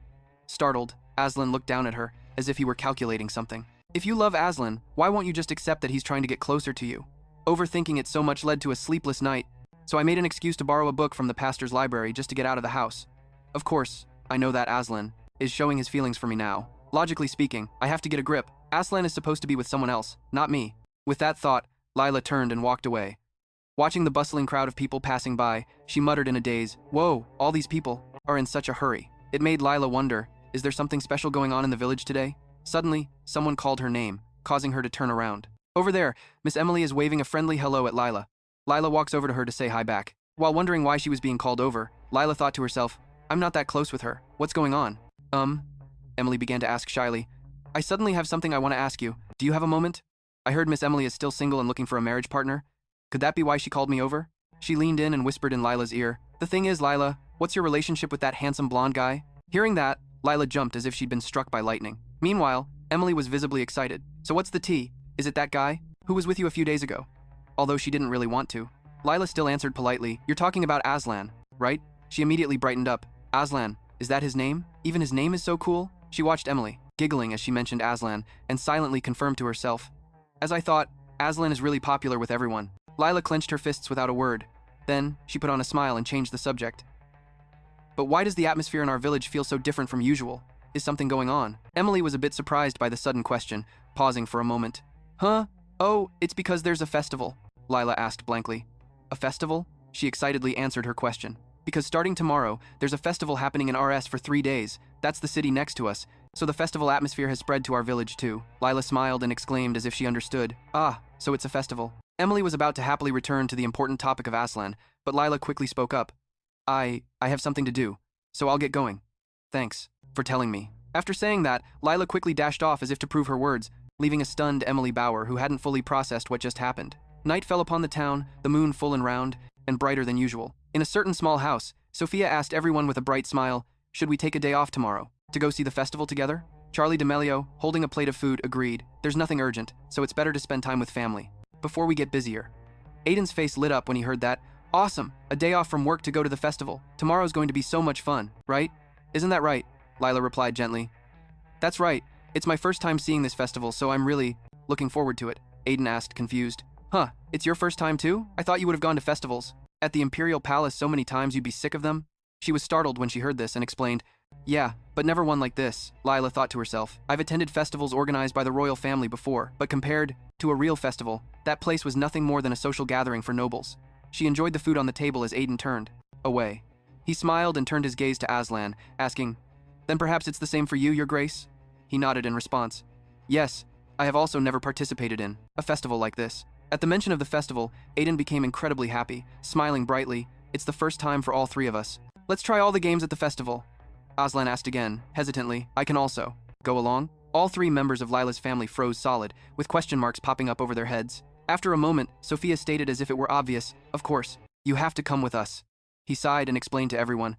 Startled, Aslan looked down at her, as if he were calculating something. "If you love Aslan, why won't you just accept that he's trying to get closer to you? Overthinking it so much led to a sleepless night, so I made an excuse to borrow a book from the pastor's library just to get out of the house. Of course, I know that Aslan is showing his feelings for me now. Logically speaking, I have to get a grip. Aslan is supposed to be with someone else, not me." With that thought, Lila turned and walked away. Watching the bustling crowd of people passing by, she muttered in a daze, "Whoa, all these people are in such a hurry." It made Lila wonder, is there something special going on in the village today? Suddenly, someone called her name, causing her to turn around. Over there, Miss Emily is waving a friendly hello at Lila. Lila walks over to her to say hi back. While wondering why she was being called over, Lila thought to herself, "I'm not that close with her. What's going on?" Emily began to ask shyly. "I suddenly have something I want to ask you. Do you have a moment? I heard Miss Emily is still single and looking for a marriage partner. Could that be why she called me over?" She leaned in and whispered in Lila's ear, "The thing is, Lila, what's your relationship with that handsome blonde guy?" Hearing that, Lila jumped as if she'd been struck by lightning. Meanwhile, Emily was visibly excited. "So what's the tea? Is it that guy who was with you a few days ago?" Although she didn't really want to, Lila still answered politely, "You're talking about Aslan, right?" She immediately brightened up. "Aslan, is that his name? Even his name is so cool?" She watched Emily, giggling as she mentioned Aslan, and silently confirmed to herself, "As I thought, Aslan is really popular with everyone." Lila clenched her fists without a word. Then, she put on a smile and changed the subject. "But why does the atmosphere in our village feel so different from usual? Is something going on?" Emily was a bit surprised by the sudden question, pausing for a moment. "Huh? Oh, it's because there's a festival," Lila asked blankly. "A festival?" She excitedly answered her question. "Because starting tomorrow, there's a festival happening in RS for 3 days. That's the city next to us, so the festival atmosphere has spread to our village too." Lila smiled and exclaimed as if she understood. "Ah, so it's a festival." Emily was about to happily return to the important topic of Aslan, but Lila quickly spoke up. I have something to do, so I'll get going. Thanks for telling me." After saying that, Lila quickly dashed off as if to prove her words, leaving a stunned Emily Bauer who hadn't fully processed what just happened. Night fell upon the town, the moon full and round, and brighter than usual. In a certain small house, Sophia asked everyone with a bright smile, "Should we take a day off tomorrow to go see the festival together?" Charlie D'Amelio, holding a plate of food, agreed. "There's nothing urgent, so it's better to spend time with family before we get busier." Aiden's face lit up when he heard that. "Awesome! A day off from work to go to the festival. Tomorrow's going to be so much fun, right?" "Isn't that right?" Lila replied gently. "That's right. It's my first time seeing this festival, so I'm really looking forward to it," Aiden asked, confused. "Huh, it's your first time too? I thought you would have gone to festivals at the Imperial Palace so many times you'd be sick of them." She was startled when she heard this and explained, "Yeah, but never one like this." Lila thought to herself, "I've attended festivals organized by the royal family before, but compared to a real festival, that place was nothing more than a social gathering for nobles." She enjoyed the food on the table as Aiden turned away. He smiled and turned his gaze to Aslan, asking, "Then perhaps it's the same for you, Your Grace?" He nodded in response. "Yes, I have also never participated in a festival like this." At the mention of the festival, Aiden became incredibly happy, smiling brightly. "It's the first time for all three of us. Let's try all the games at the festival." Aslan asked again, hesitantly. I can also go along? All three members of Lila's family froze solid, with question marks popping up over their heads. After a moment, Sophia stated as if it were obvious, of course, you have to come with us. He sighed and explained to everyone,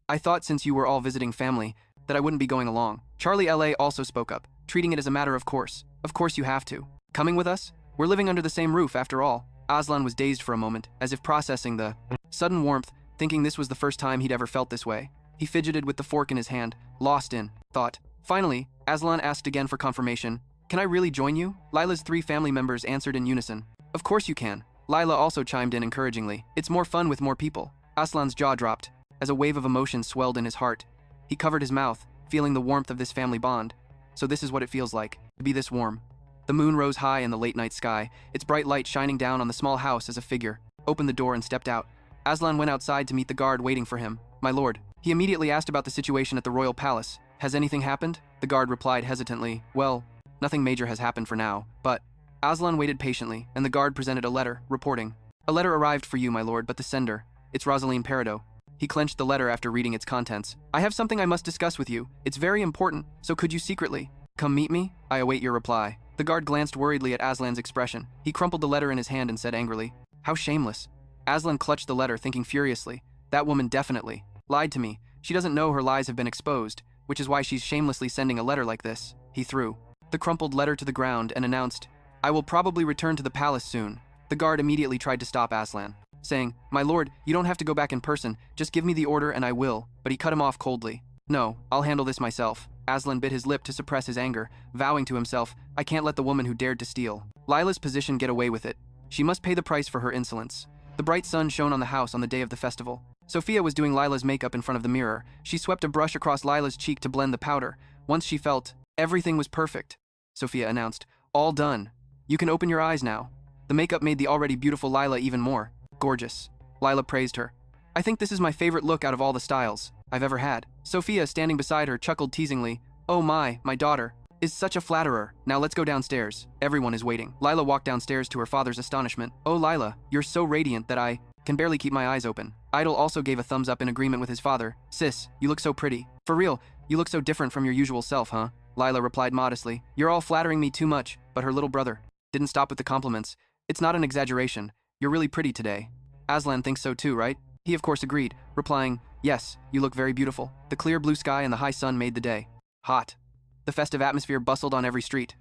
I thought since you were all visiting family, that I wouldn't be going along. Charlie L.A. also spoke up, treating it as a matter of course. Of course you have to. Coming with us? We're living under the same roof after all. Aslan was dazed for a moment, as if processing the sudden warmth, thinking this was the first time he'd ever felt this way. He fidgeted with the fork in his hand, lost in thought. Finally, Aslan asked again for confirmation, Can I really join you? Lila's three family members answered in unison. Of course you can. Lila also chimed in encouragingly. It's more fun with more people. Aslan's jaw dropped, as a wave of emotion swelled in his heart. He covered his mouth, feeling the warmth of this family bond. So this is what it feels like, to be this warm. The moon rose high in the late night sky, its bright light shining down on the small house as a figure opened the door and stepped out. Aslan went outside to meet the guard waiting for him. My lord. He immediately asked about the situation at the royal palace. Has anything happened? The guard replied hesitantly, Well, nothing major has happened for now, but... Aslan waited patiently, and the guard presented a letter, reporting. A letter arrived for you, my lord, but the sender. It's Rosaline Peridot. He clenched the letter after reading its contents. I have something I must discuss with you. It's very important, so could you secretly come meet me? I await your reply. The guard glanced worriedly at Aslan's expression. He crumpled the letter in his hand and said angrily, How shameless. Aslan clutched the letter, thinking furiously, That woman definitely lied to me. She doesn't know her lies have been exposed, which is why she's shamelessly sending a letter like this. He threw the crumpled letter to the ground and announced, I will probably return to the palace soon. The guard immediately tried to stop Aslan, saying, My lord, you don't have to go back in person, just give me the order and I will, but he cut him off coldly. No, I'll handle this myself. Aslan bit his lip to suppress his anger, vowing to himself, I can't let the woman who dared to steal Lila's position get away with it. She must pay the price for her insolence. The bright sun shone on the house on the day of the festival. Sophia was doing Lila's makeup in front of the mirror. She swept a brush across Lila's cheek to blend the powder. Once she felt everything was perfect, Sophia announced, All done. You can open your eyes now. The makeup made the already beautiful Lila even more gorgeous. Lila praised her. I think this is my favorite look out of all the styles I've ever had. Sophia, standing beside her, chuckled teasingly. Oh my daughter is such a flatterer. Now let's go downstairs. Everyone is waiting. Lila walked downstairs to her father's astonishment. Oh Lila, you're so radiant that I can barely keep my eyes open. Idol also gave a thumbs up in agreement with his father. Sis, you look so pretty. For real, you look so different from your usual self, huh? Lila replied modestly. You're all flattering me too much, but her little brother didn't stop with the compliments. It's not an exaggeration. You're really pretty today. Aslan thinks so too, right? He of course agreed, replying, Yes, you look very beautiful. The clear blue sky and the high sun made the day hot. The festive atmosphere bustled on every street.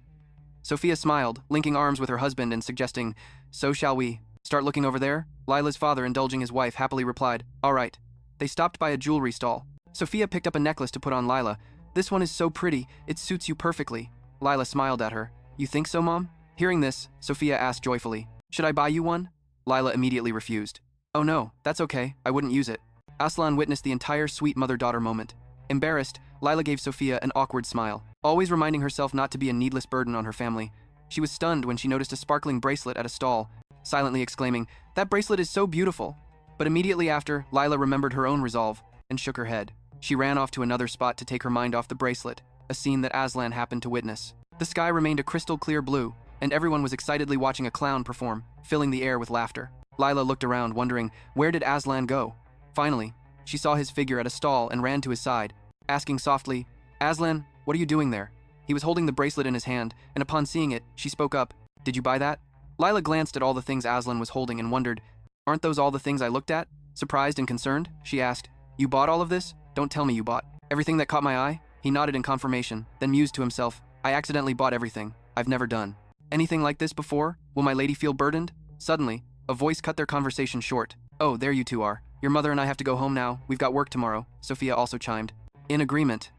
Sophia smiled, linking arms with her husband and suggesting, So shall we start looking over there? Lila's father, indulging his wife, happily replied, All right. They stopped by a jewelry stall. Sophia picked up a necklace to put on Lila. This one is so pretty, it suits you perfectly. Lila smiled at her. You think so, Mom? Hearing this, Sophia asked joyfully, Should I buy you one? Lila immediately refused. Oh no, that's okay, I wouldn't use it. Aslan witnessed the entire sweet mother-daughter moment. Embarrassed, Lila gave Sophia an awkward smile, always reminding herself not to be a needless burden on her family. She was stunned when she noticed a sparkling bracelet at a stall, silently exclaiming, That bracelet is so beautiful. But immediately after, Lila remembered her own resolve and shook her head. She ran off to another spot to take her mind off the bracelet, a scene that Aslan happened to witness. The sky remained a crystal clear blue, and everyone was excitedly watching a clown perform, filling the air with laughter. Lila looked around, wondering, where did Aslan go? Finally, she saw his figure at a stall and ran to his side, asking softly, Aslan, what are you doing there? He was holding the bracelet in his hand, and upon seeing it, she spoke up, Did you buy that? Lila glanced at all the things Aslan was holding and wondered, Aren't those all the things I looked at? Surprised and concerned, she asked, You bought all of this? Don't tell me you bought everything that caught my eye? He nodded in confirmation, then mused to himself, I accidentally bought everything. I've never done anything like this before. Will my lady feel burdened? Suddenly, a voice cut their conversation short. Oh, there you two are. Your mother and I have to go home now. We've got work tomorrow. Sophia also chimed. In agreement.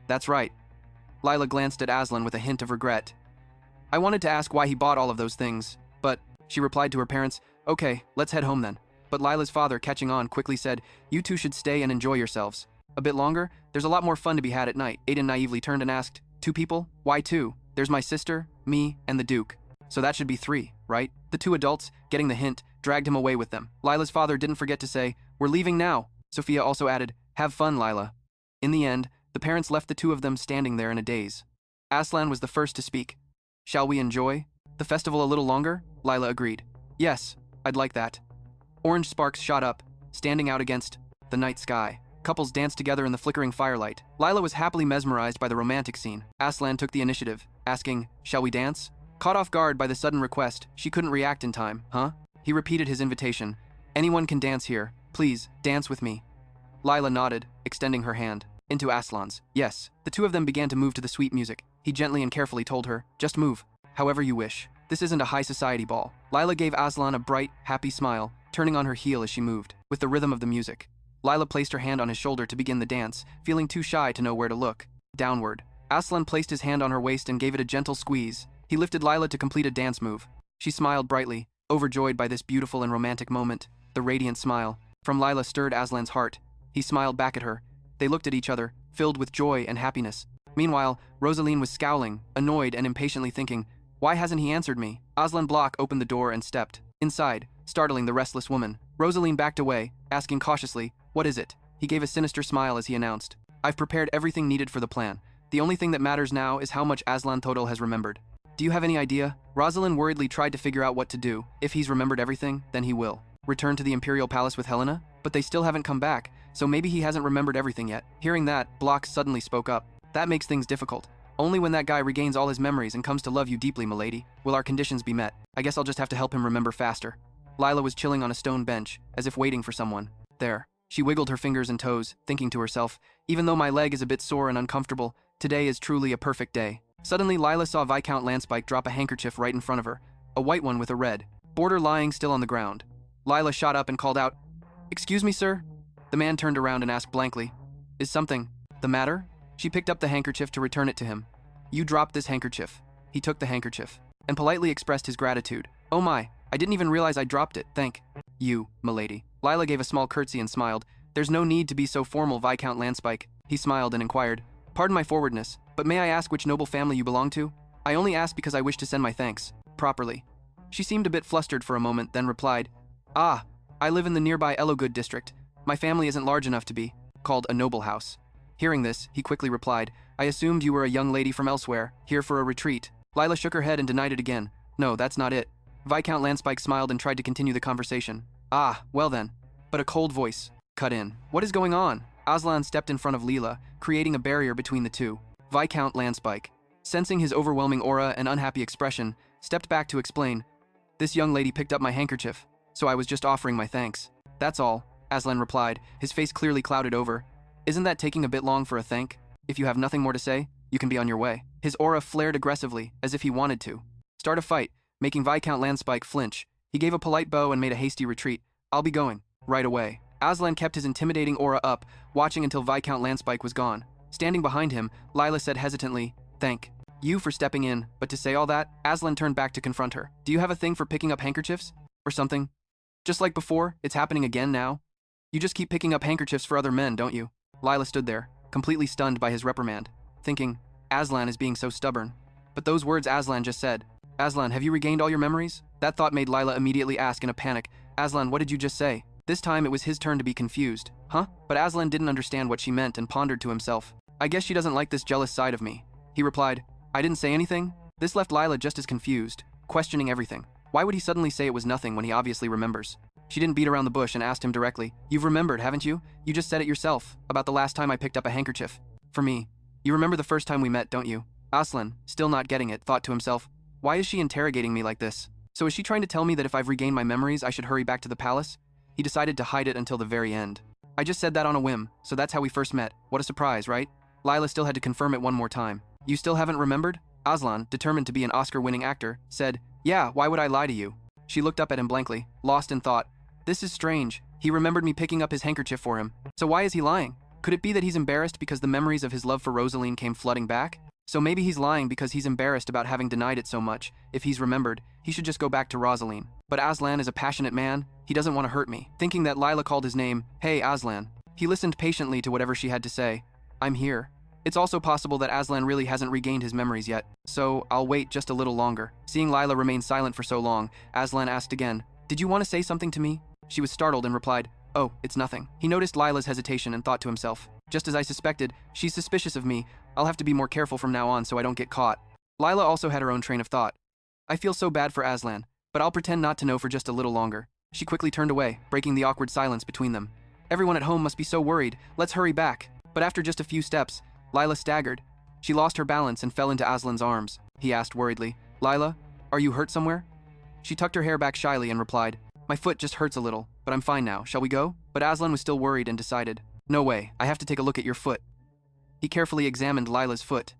That's right. Lila glanced at Aslan with a hint of regret. I wanted to ask why he bought all of those things, but, she replied to her parents, Okay, let's head home then. But Lila's father, catching on, quickly said, You two should stay and enjoy yourselves. A bit longer? There's a lot more fun to be had at night. Aiden naively turned and asked, 2 people? Why 2? There's my sister, me, and the Duke. So that should be 3, right? The 2 adults, getting the hint, dragged him away with them. Lila's father didn't forget to say, We're leaving now. Sophia also added, Have fun, Lila. In the end, the parents left the 2 of them standing there in a daze. Aslan was the first to speak. Shall we enjoy the festival a little longer? Lila agreed. Yes, I'd like that. Orange sparks shot up, standing out against the night sky. Couples danced together in the flickering firelight. Lila was happily mesmerized by the romantic scene. Aslan took the initiative, asking, "Shall we dance?" Caught off guard by the sudden request, she couldn't react in time. Huh? He repeated his invitation. "Anyone can dance here. Please, dance with me." Lila nodded, extending her hand. Into Aslan's. Yes. The two of them began to move to the sweet music. He gently and carefully told her, "Just move. However you wish. This isn't a high society ball." Lila gave Aslan a bright, happy smile, turning on her heel as she moved, with the rhythm of the music. Lila placed her hand on his shoulder to begin the dance, feeling too shy to know where to look. Downward. Aslan placed his hand on her waist and gave it a gentle squeeze. He lifted Lila to complete a dance move. She smiled brightly, overjoyed by this beautiful and romantic moment. The radiant smile from Lila stirred Aslan's heart. He smiled back at her. They looked at each other, filled with joy and happiness. Meanwhile, Rosaline was scowling, annoyed and impatiently thinking, "Why hasn't he answered me?" Aslan Block opened the door and stepped inside, startling the restless woman. Rosaline backed away, asking cautiously, "What is it?" He gave a sinister smile as he announced, "I've prepared everything needed for the plan. The only thing that matters now is how much Aslan Total has remembered." "Do you have any idea?" Rosaline worriedly tried to figure out what to do. If he's remembered everything, then he will return to the Imperial Palace with Helena? But they still haven't come back, so maybe he hasn't remembered everything yet. Hearing that, Block suddenly spoke up. "That makes things difficult. Only when that guy regains all his memories and comes to love you deeply, milady, will our conditions be met. I guess I'll just have to help him remember faster." Lila was chilling on a stone bench, as if waiting for someone. There. She wiggled her fingers and toes, thinking to herself, "Even though my leg is a bit sore and uncomfortable, today is truly a perfect day." Suddenly, Lila saw Viscount Landspike drop a handkerchief right in front of her, a white one with a red border lying still on the ground. Lila shot up and called out, "Excuse me, sir?" The man turned around and asked blankly, "Is something the matter?" She picked up the handkerchief to return it to him. "You dropped this handkerchief." He took the handkerchief and politely expressed his gratitude. "Oh my, I didn't even realize I dropped it. Thank you, milady." Lila gave a small curtsy and smiled. "There's no need to be so formal, Viscount Landspike." He smiled and inquired, "Pardon my forwardness, but may I ask which noble family you belong to?" "I only ask because I wish to send my thanks properly." She seemed a bit flustered for a moment, then replied, "Ah, I live in the nearby Elogood district. My family isn't large enough to be called a noble house." Hearing this, he quickly replied, "I assumed you were a young lady from elsewhere, here for a retreat." Lila shook her head and denied it again. "No, that's not it." Viscount Landspike smiled and tried to continue the conversation. "Ah, well then." But a cold voice cut in. "What is going on?" Aslan stepped in front of Lila, creating a barrier between the two. Viscount Landspike, sensing his overwhelming aura and unhappy expression, stepped back to explain, "This young lady picked up my handkerchief, so I was just offering my thanks. That's all," Aslan replied, his face clearly clouded over. "Isn't that taking a bit long for a thank? If you have nothing more to say, you can be on your way." His aura flared aggressively, as if he wanted to start a fight, making Viscount Landspike flinch. He gave a polite bow and made a hasty retreat. "I'll be going right away." Aslan kept his intimidating aura up, watching until Viscount Landspike was gone. Standing behind him, Lila said hesitantly, "Thank you for stepping in," but to say all that, Aslan turned back to confront her. "Do you have a thing for picking up handkerchiefs? Or something? Just like before, it's happening again now? You just keep picking up handkerchiefs for other men, don't you?" Lila stood there, completely stunned by his reprimand, thinking, Aslan is being so stubborn. But those words Aslan just said. "Aslan, have you regained all your memories?" That thought made Lila immediately ask in a panic, "Aslan, what did you just say?" This time it was his turn to be confused. "Huh?" But Aslan didn't understand what she meant and pondered to himself. "I guess she doesn't like this jealous side of me." He replied, "I didn't say anything?" This left Lila just as confused, questioning everything. Why would he suddenly say it was nothing when he obviously remembers? She didn't beat around the bush and asked him directly, "You've remembered, haven't you? You just said it yourself, about the last time I picked up a handkerchief. For me. You remember the first time we met, don't you?" Aslan, still not getting it, thought to himself, "Why is she interrogating me like this? So is she trying to tell me that if I've regained my memories, I should hurry back to the palace?" He decided to hide it until the very end. "I just said that on a whim, so that's how we first met. What a surprise, right?" Lila still had to confirm it one more time. "You still haven't remembered?" Aslan, determined to be an Oscar-winning actor, said, "Yeah, why would I lie to you?" She looked up at him blankly, lost in thought. This is strange. He remembered me picking up his handkerchief for him. So why is he lying? Could it be that he's embarrassed because the memories of his love for Rosaline came flooding back? So maybe he's lying because he's embarrassed about having denied it so much. If he's remembered, he should just go back to Rosaline. But Aslan is a passionate man. He doesn't want to hurt me. Thinking that Lila called his name, "Hey, Aslan." He listened patiently to whatever she had to say. "I'm here." It's also possible that Aslan really hasn't regained his memories yet, so I'll wait just a little longer. Seeing Lila remain silent for so long, Aslan asked again, "Did you want to say something to me?" She was startled and replied, "Oh, it's nothing." He noticed Lila's hesitation and thought to himself, "Just as I suspected, she's suspicious of me. I'll have to be more careful from now on so I don't get caught." Lila also had her own train of thought. "I feel so bad for Aslan, but I'll pretend not to know for just a little longer." She quickly turned away, breaking the awkward silence between them. Everyone at home must be so worried. Let's hurry back. But after just a few steps, Lila staggered. She lost her balance and fell into Aslan's arms. He asked worriedly, Lila, are you hurt somewhere? She tucked her hair back shyly and replied, my foot just hurts a little, but I'm fine now. Shall we go? But Aslan was still worried and decided, no way, I have to take a look at your foot. He carefully examined Lila's foot.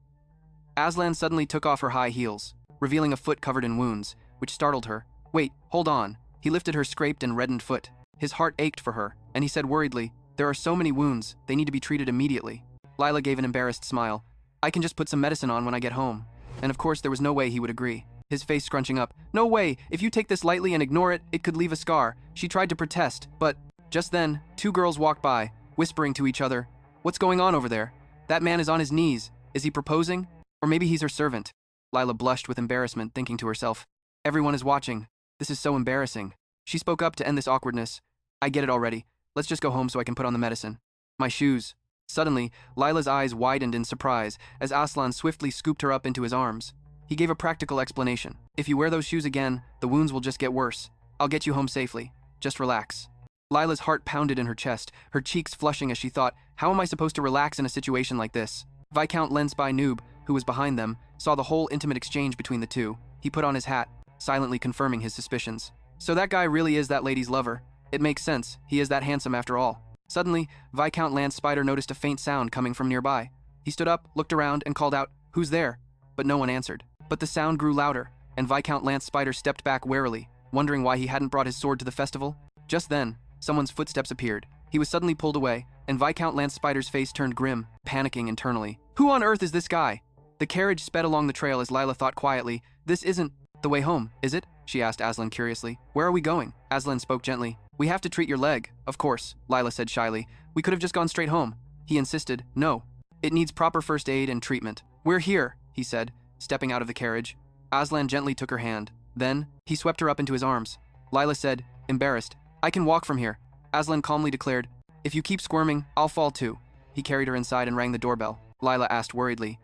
Aslan suddenly took off her high heels, revealing a foot covered in wounds, which startled her. Wait, hold on. He lifted her scraped and reddened foot. His heart ached for her, and he said worriedly, there are so many wounds, they need to be treated immediately. Lila gave an embarrassed smile. I can just put some medicine on when I get home. And of course there was no way he would agree. His face scrunching up. No way, if you take this lightly and ignore it, it could leave a scar. She tried to protest, but just then, two girls walked by, whispering to each other, what's going on over there? That man is on his knees. Is he proposing? Or maybe he's her servant. Lila blushed with embarrassment, thinking to herself, everyone is watching. This is so embarrassing. She spoke up to end this awkwardness. I get it already. Let's just go home so I can put on the medicine. My shoes. Suddenly, Lila's eyes widened in surprise as Aslan swiftly scooped her up into his arms. He gave a practical explanation. If you wear those shoes again, the wounds will just get worse. I'll get you home safely. Just relax. Lila's heart pounded in her chest, her cheeks flushing as she thought, how am I supposed to relax in a situation like this? Viscount Lenspy Noob, who was behind them, saw the whole intimate exchange between the two. He put on his hat, silently confirming his suspicions. So that guy really is that lady's lover. It makes sense. He is that handsome after all. Suddenly, Viscount Lance Spider noticed a faint sound coming from nearby. He stood up, looked around, and called out, who's there? But no one answered. But the sound grew louder, and Viscount Lance Spider stepped back warily, wondering why he hadn't brought his sword to the festival. Just then, someone's footsteps appeared. He was suddenly pulled away, and Viscount Lance Spider's face turned grim, panicking internally. Who on earth is this guy? The carriage sped along the trail as Lila thought quietly, this isn't the way home, is it? She asked Aslan curiously. Where are we going? Aslan spoke gently. We have to treat your leg. Of course, Lila said shyly. We could have just gone straight home. He insisted, no. It needs proper first aid and treatment. We're here, he said, stepping out of the carriage. Aslan gently took her hand. Then, he swept her up into his arms. Lila said, embarrassed, I can walk from here. Aslan calmly declared, if you keep squirming, I'll fall too. He carried her inside and rang the doorbell. Lila asked worriedly,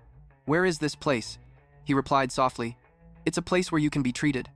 where is this place? He replied softly, it's a place where you can be treated.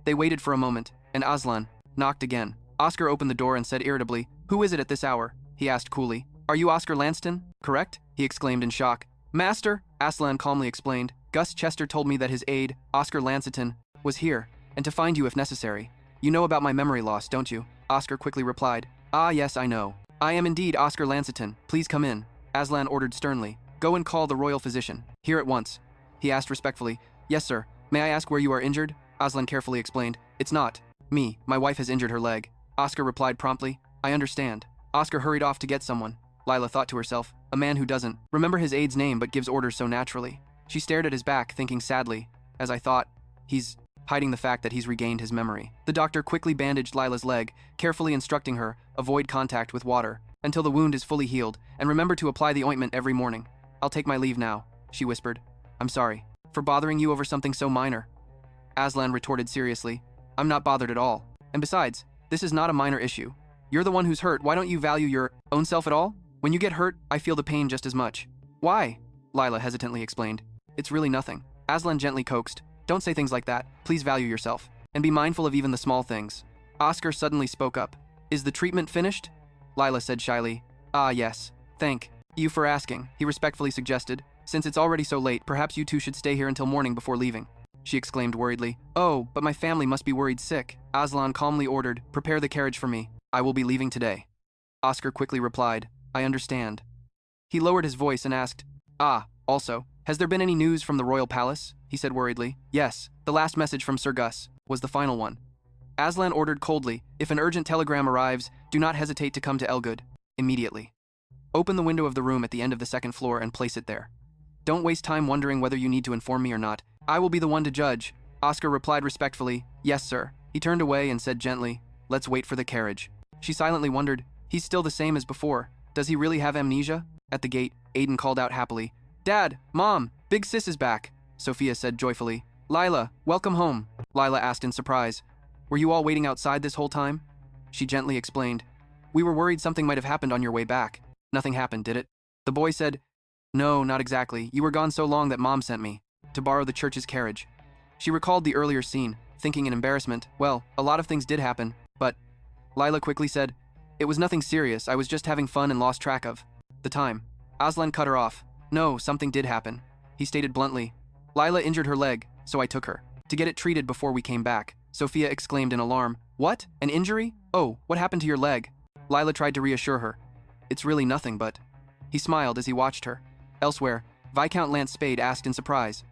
They waited for a moment, and Aslan knocked again. Oscar opened the door and said irritably, who is it at this hour? He asked coolly. Are you Oscar Lanston? Correct? He exclaimed in shock. Master, Aslan calmly explained, Gus Chester told me that his aide, Oscar Lanston, was here, and to find you if necessary. You know about my memory loss, don't you? Oscar quickly replied, ah yes, I know. I am indeed Oscar Lanston. Please come in. Aslan ordered sternly. Go and call the royal physician. Here at once. He asked respectfully, yes sir. May I ask where you are injured? Aslan carefully explained, it's not me. My wife has injured her leg. Oscar replied promptly, I understand. Oscar hurried off to get someone. Lila thought to herself, a man who doesn't remember his aide's name but gives orders so naturally. She stared at his back, thinking sadly, as I thought, he's hiding the fact that he's regained his memory. The doctor quickly bandaged Lila's leg, carefully instructing her, avoid contact with water, until the wound is fully healed, and remember to apply the ointment every morning. I'll take my leave now, she whispered. I'm sorry for bothering you over something so minor. Aslan retorted seriously, I'm not bothered at all. And besides, this is not a minor issue. You're the one who's hurt. Why don't you value your own self at all? When you get hurt, I feel the pain just as much. Why? Lila hesitantly explained. It's really nothing. Aslan gently coaxed. Don't say things like that. Please value yourself. And be mindful of even the small things. Oscar suddenly spoke up. Is the treatment finished? Lila said shyly. Ah, yes. Thank you for asking, he respectfully suggested. Since it's already so late, perhaps you two should stay here until morning before leaving. She exclaimed worriedly. Oh, but my family must be worried sick. Aslan calmly ordered, prepare the carriage for me. I will be leaving today. Oscar quickly replied, I understand. He lowered his voice and asked, also, has there been any news from the royal palace? He said worriedly. Yes, the last message from Sir Gus was the final one. Aslan ordered coldly, if an urgent telegram arrives, do not hesitate to come to Elgood immediately. Open the window of the room at the end of the second floor and place it there. Don't waste time wondering whether you need to inform me or not. I will be the one to judge. Oscar replied respectfully, yes sir. He turned away and said gently, let's wait for the carriage. She silently wondered, he's still the same as before. Does he really have amnesia? At the gate, Aiden called out happily, Dad, Mom, Big Sis is back. Sophia said joyfully, Lila, welcome home. Lila asked in surprise, were you all waiting outside this whole time? She gently explained, we were worried something might have happened on your way back. Nothing happened, did it? The boy said, no, not exactly. You were gone so long that Mom sent me to borrow the church's carriage. She recalled the earlier scene, thinking in embarrassment, well, a lot of things did happen, but Lila quickly said, It was nothing serious, I was just having fun and lost track of the time. Aslan cut her off. No, something did happen. He stated bluntly. Lila injured her leg, so I took her to get it treated before we came back. Sophia exclaimed in alarm. What? An injury? Oh, what happened to your leg? Lila tried to reassure her. It's really nothing, but... He smiled as he watched her. Elsewhere, Viscount Lance Spade asked in surprise.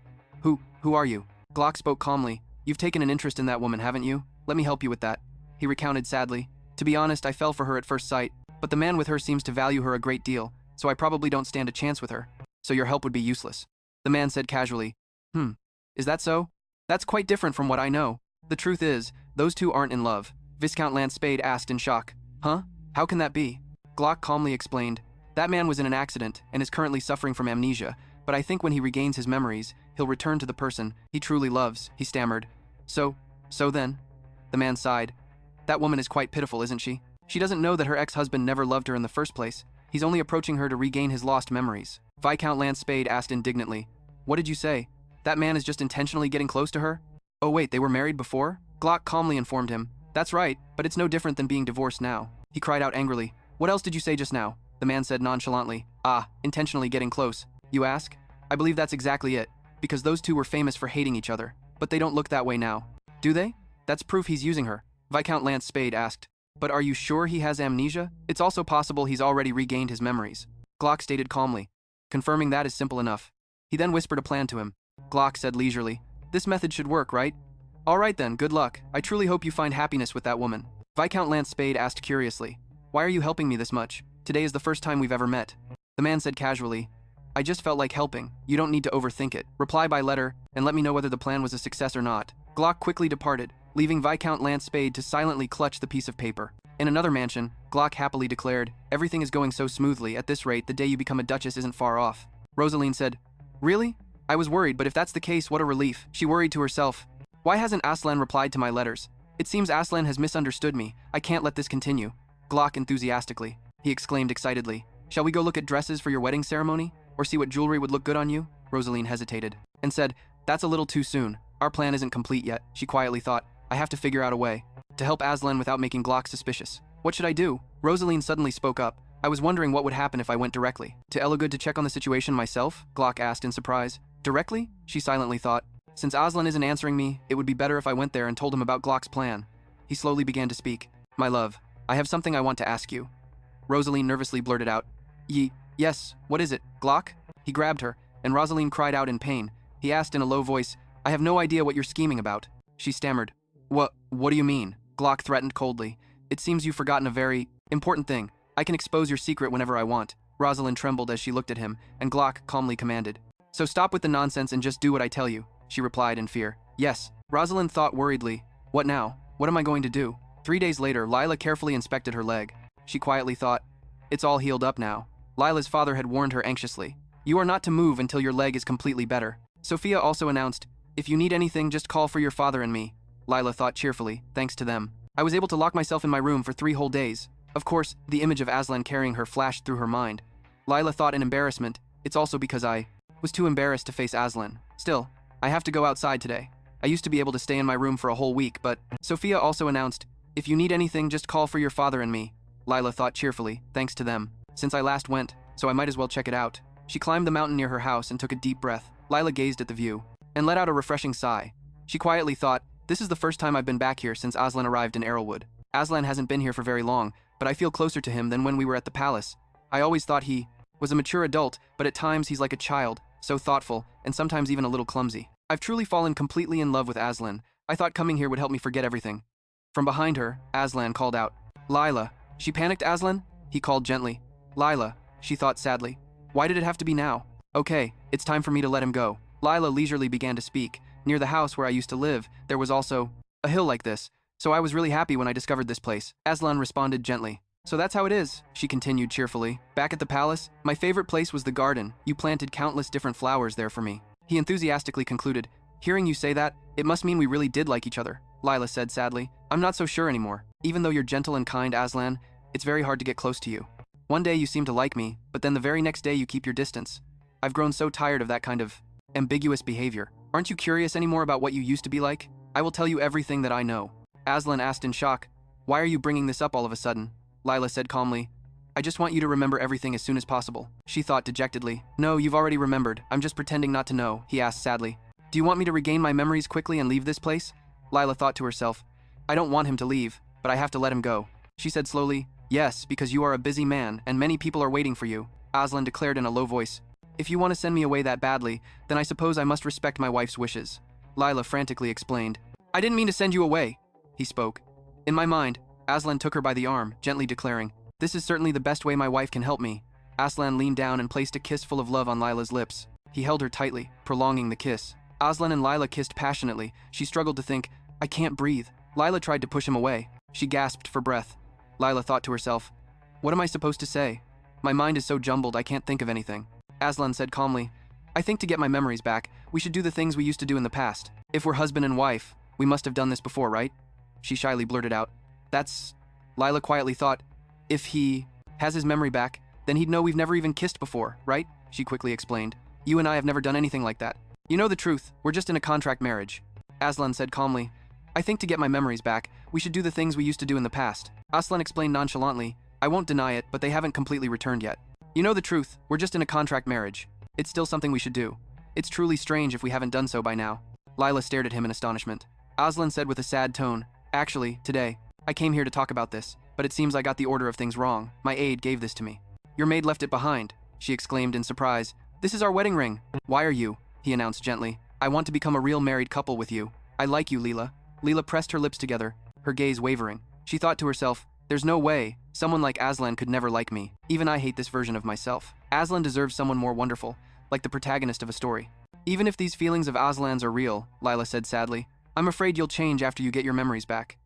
Who are you? Glock spoke calmly. You've taken an interest in that woman, haven't you? Let me help you with that. He recounted sadly. To be honest, I fell for her at first sight, but the man with her seems to value her a great deal, so I probably don't stand a chance with her. So your help would be useless. The man said casually. Is that so? That's quite different from what I know. The truth is, those two aren't in love. Viscount Lance Spade asked in shock. Huh? How can that be? Glock calmly explained. That man was in an accident and is currently suffering from amnesia, but I think when he regains his memories, he'll return to the person he truly loves, he stammered. So then? The man sighed. That woman is quite pitiful, isn't she? She doesn't know that her ex-husband never loved her in the first place. He's only approaching her to regain his lost memories. Viscount Lance Spade asked indignantly. What did you say? That man is just intentionally getting close to her? Oh wait, they were married before? Glock calmly informed him. That's right, but it's no different than being divorced now. He cried out angrily. What else did you say just now? The man said nonchalantly. Intentionally getting close. You ask? I believe that's exactly it, because those two were famous for hating each other, but they don't look that way now. Do they? That's proof he's using her. Viscount Lance Spade asked. But are you sure he has amnesia? It's also possible he's already regained his memories. Glock stated calmly. Confirming that is simple enough. He then whispered a plan to him. Glock said leisurely. This method should work, right? All right then, good luck. I truly hope you find happiness with that woman. Viscount Lance Spade asked curiously. Why are you helping me this much? Today is the first time we've ever met. The man said casually. I just felt like helping. You don't need to overthink it. Reply by letter, and let me know whether the plan was a success or not. Glock quickly departed, leaving Viscount Lance Spade to silently clutch the piece of paper. In another mansion, Glock happily declared, everything is going so smoothly, at this rate, the day you become a duchess isn't far off. Rosaline said, Really? I was worried, but if that's the case, what a relief. She worried to herself. Why hasn't Aslan replied to my letters? It seems Aslan has misunderstood me. I can't let this continue. Glock enthusiastically. He exclaimed excitedly. Shall we go look at dresses for your wedding ceremony? Or see what jewelry would look good on you? Rosaline hesitated, and said, That's a little too soon. Our plan isn't complete yet, she quietly thought. I have to figure out a way to help Aslan without making Glock suspicious. What should I do? Rosaline suddenly spoke up. I was wondering what would happen if I went directly to Eligud to check on the situation myself? Glock asked in surprise. Directly? She silently thought. Since Aslan isn't answering me, it would be better if I went there and told him about Glock's plan. He slowly began to speak. My love, I have something I want to ask you. Rosaline nervously blurted out. Yes, what is it, Glock? He grabbed her, and Rosaline cried out in pain. He asked in a low voice, I have no idea what you're scheming about. She stammered. What do you mean? Glock threatened coldly. It seems you've forgotten a very important thing. I can expose your secret whenever I want. Rosalind trembled as she looked at him, and Glock calmly commanded. So stop with the nonsense and just do what I tell you, she replied in fear. Yes. Rosalind thought worriedly. What now? What am I going to do? 3 days later, Lila carefully inspected her leg. She quietly thought, it's all healed up now. Lila's father had warned her anxiously. You are not to move until your leg is completely better. Sophia also announced, if you need anything, just call for your father and me. Lila thought cheerfully, thanks to them. I was able to lock myself in my room for 3 whole days. Of course, the image of Aslan carrying her flashed through her mind. Lila thought in embarrassment, it's also because I was too embarrassed to face Aslan. Still, I have to go outside today. I used to be able to stay in my room for a whole week, but Sophia also announced, if you need anything, just call for your father and me. Lila thought cheerfully, thanks to them. Since I last went, so I might as well check it out. She climbed the mountain near her house and took a deep breath. Lila gazed at the view and let out a refreshing sigh. She quietly thought, this is the first time I've been back here since Aslan arrived in Arrowwood. Aslan hasn't been here for very long, but I feel closer to him than when we were at the palace. I always thought he was a mature adult, but at times he's like a child, so thoughtful, and sometimes even a little clumsy. I've truly fallen completely in love with Aslan. I thought coming here would help me forget everything. From behind her, Aslan called out, Lila. She panicked. Aslan? He called gently. Lila, she thought sadly. Why did it have to be now? Okay, it's time for me to let him go. Lila leisurely began to speak. Near the house where I used to live, there was also a hill like this, so I was really happy when I discovered this place. Aslan responded gently. So that's how it is, she continued cheerfully. Back at the palace, my favorite place was the garden. You planted countless different flowers there for me. He enthusiastically concluded. Hearing you say that, it must mean we really did like each other, Lila said sadly. I'm not so sure anymore. Even though you're gentle and kind, Aslan, it's very hard to get close to you. One day you seem to like me, but then the very next day you keep your distance. I've grown so tired of that kind of ambiguous behavior. Aren't you curious anymore about what you used to be like? I will tell you everything that I know. Aslan asked in shock, why are you bringing this up all of a sudden? Lila said calmly. I just want you to remember everything as soon as possible. She thought dejectedly. No, you've already remembered. I'm just pretending not to know, he asked sadly. Do you want me to regain my memories quickly and leave this place? Lila thought to herself. I don't want him to leave, but I have to let him go. She said slowly. Yes, because you are a busy man and many people are waiting for you, Aslan declared in a low voice. If you want to send me away that badly, then I suppose I must respect my wife's wishes. Lila frantically explained. I didn't mean to send you away, he spoke. In my mind, Aslan took her by the arm, gently declaring, This is certainly the best way my wife can help me. Aslan leaned down and placed a kiss full of love on Lila's lips. He held her tightly, prolonging the kiss. Aslan and Lila kissed passionately. She struggled to think, I can't breathe. Lila tried to push him away. She gasped for breath. Lila thought to herself, what am I supposed to say? My mind is so jumbled I can't think of anything. Aslan said calmly, I think to get my memories back, we should do the things we used to do in the past. If we're husband and wife, we must have done this before, right? She shyly blurted out. That's... Lila quietly thought, if he has his memory back, then he'd know we've never even kissed before, right? She quickly explained. You and I have never done anything like that. You know the truth, we're just in a contract marriage. Aslan said calmly, I think to get my memories back, we should do the things we used to do in the past. Aslan explained nonchalantly, I won't deny it, but they haven't completely returned yet. You know the truth, we're just in a contract marriage. It's still something we should do. It's truly strange if we haven't done so by now. Lila stared at him in astonishment. Aslan said with a sad tone, Actually, today, I came here to talk about this, but it seems I got the order of things wrong. My aide gave this to me. Your maid left it behind, she exclaimed in surprise. This is our wedding ring. Why are you? He announced gently. I want to become a real married couple with you. I like you, Lila. Lila pressed her lips together, her gaze wavering. She thought to herself, there's no way. Someone like Aslan could never like me. Even I hate this version of myself. Aslan deserves someone more wonderful, like the protagonist of a story. Even if these feelings of Aslan's are real, Lila said sadly, I'm afraid you'll change after you get your memories back.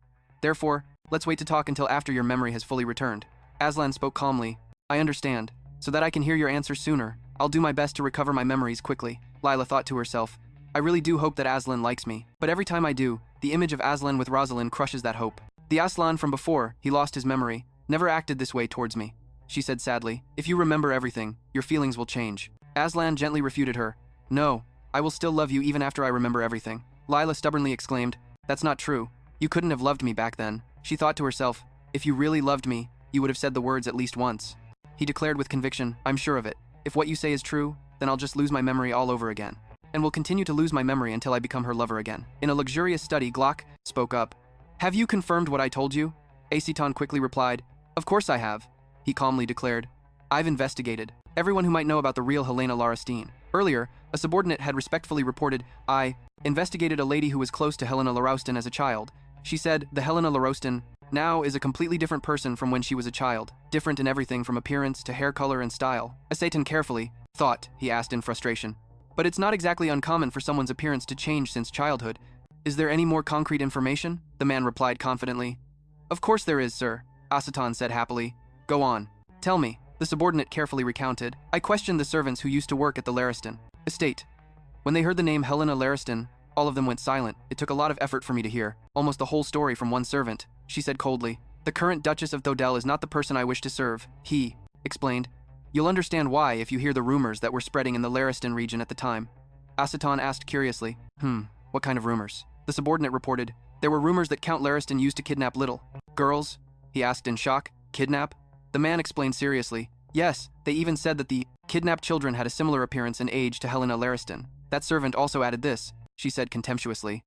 Therefore, let's wait to talk until after your memory has fully returned. Aslan spoke calmly. I understand. So that I can hear your answer sooner, I'll do my best to recover my memories quickly. Lila thought to herself, I really do hope that Aslan likes me, but every time I do, the image of Aslan with Rosaline crushes that hope. The Aslan from before, he lost his memory, never acted this way towards me. She said sadly, if you remember everything, your feelings will change. Aslan gently refuted her. No, I will still love you even after I remember everything. Lila stubbornly exclaimed, that's not true. You couldn't have loved me back then. She thought to herself, if you really loved me, you would have said the words at least once. He declared with conviction, I'm sure of it. If what you say is true, then I'll just lose my memory all over again. And will continue to lose my memory until I become her lover again. In a luxurious study, Glock spoke up. Have you confirmed what I told you? Aslan quickly replied, Of course I have. He calmly declared, I've investigated. Everyone who might know about the real Helena Laurestine. Earlier, a subordinate had respectfully reported, I investigated a lady who was close to Helena Laurestine as a child. She said, the Helena Laurestine now is a completely different person from when she was a child, different in everything from appearance to hair color and style. Aslan carefully thought, he asked in frustration. But it's not exactly uncommon for someone's appearance to change since childhood. Is there any more concrete information? The man replied confidently. Of course there is, sir, Aslan said happily. Go on. Tell me. The subordinate carefully recounted. I questioned the servants who used to work at the Laurestine estate. When they heard the name Helena Laurestine, all of them went silent. It took a lot of effort for me to hear almost the whole story from one servant. She said coldly, the current Duchess of Thodel is not the person I wish to serve. He explained. You'll understand why if you hear the rumors that were spreading in the Laurestine region at the time. Aslan asked curiously, what kind of rumors? The subordinate reported, there were rumors that Count Laurestine used to kidnap little girls. He asked in shock, kidnap? The man explained seriously, yes, they even said that the kidnapped children had a similar appearance and age to Helena Laurestine. That servant also added this, she said contemptuously.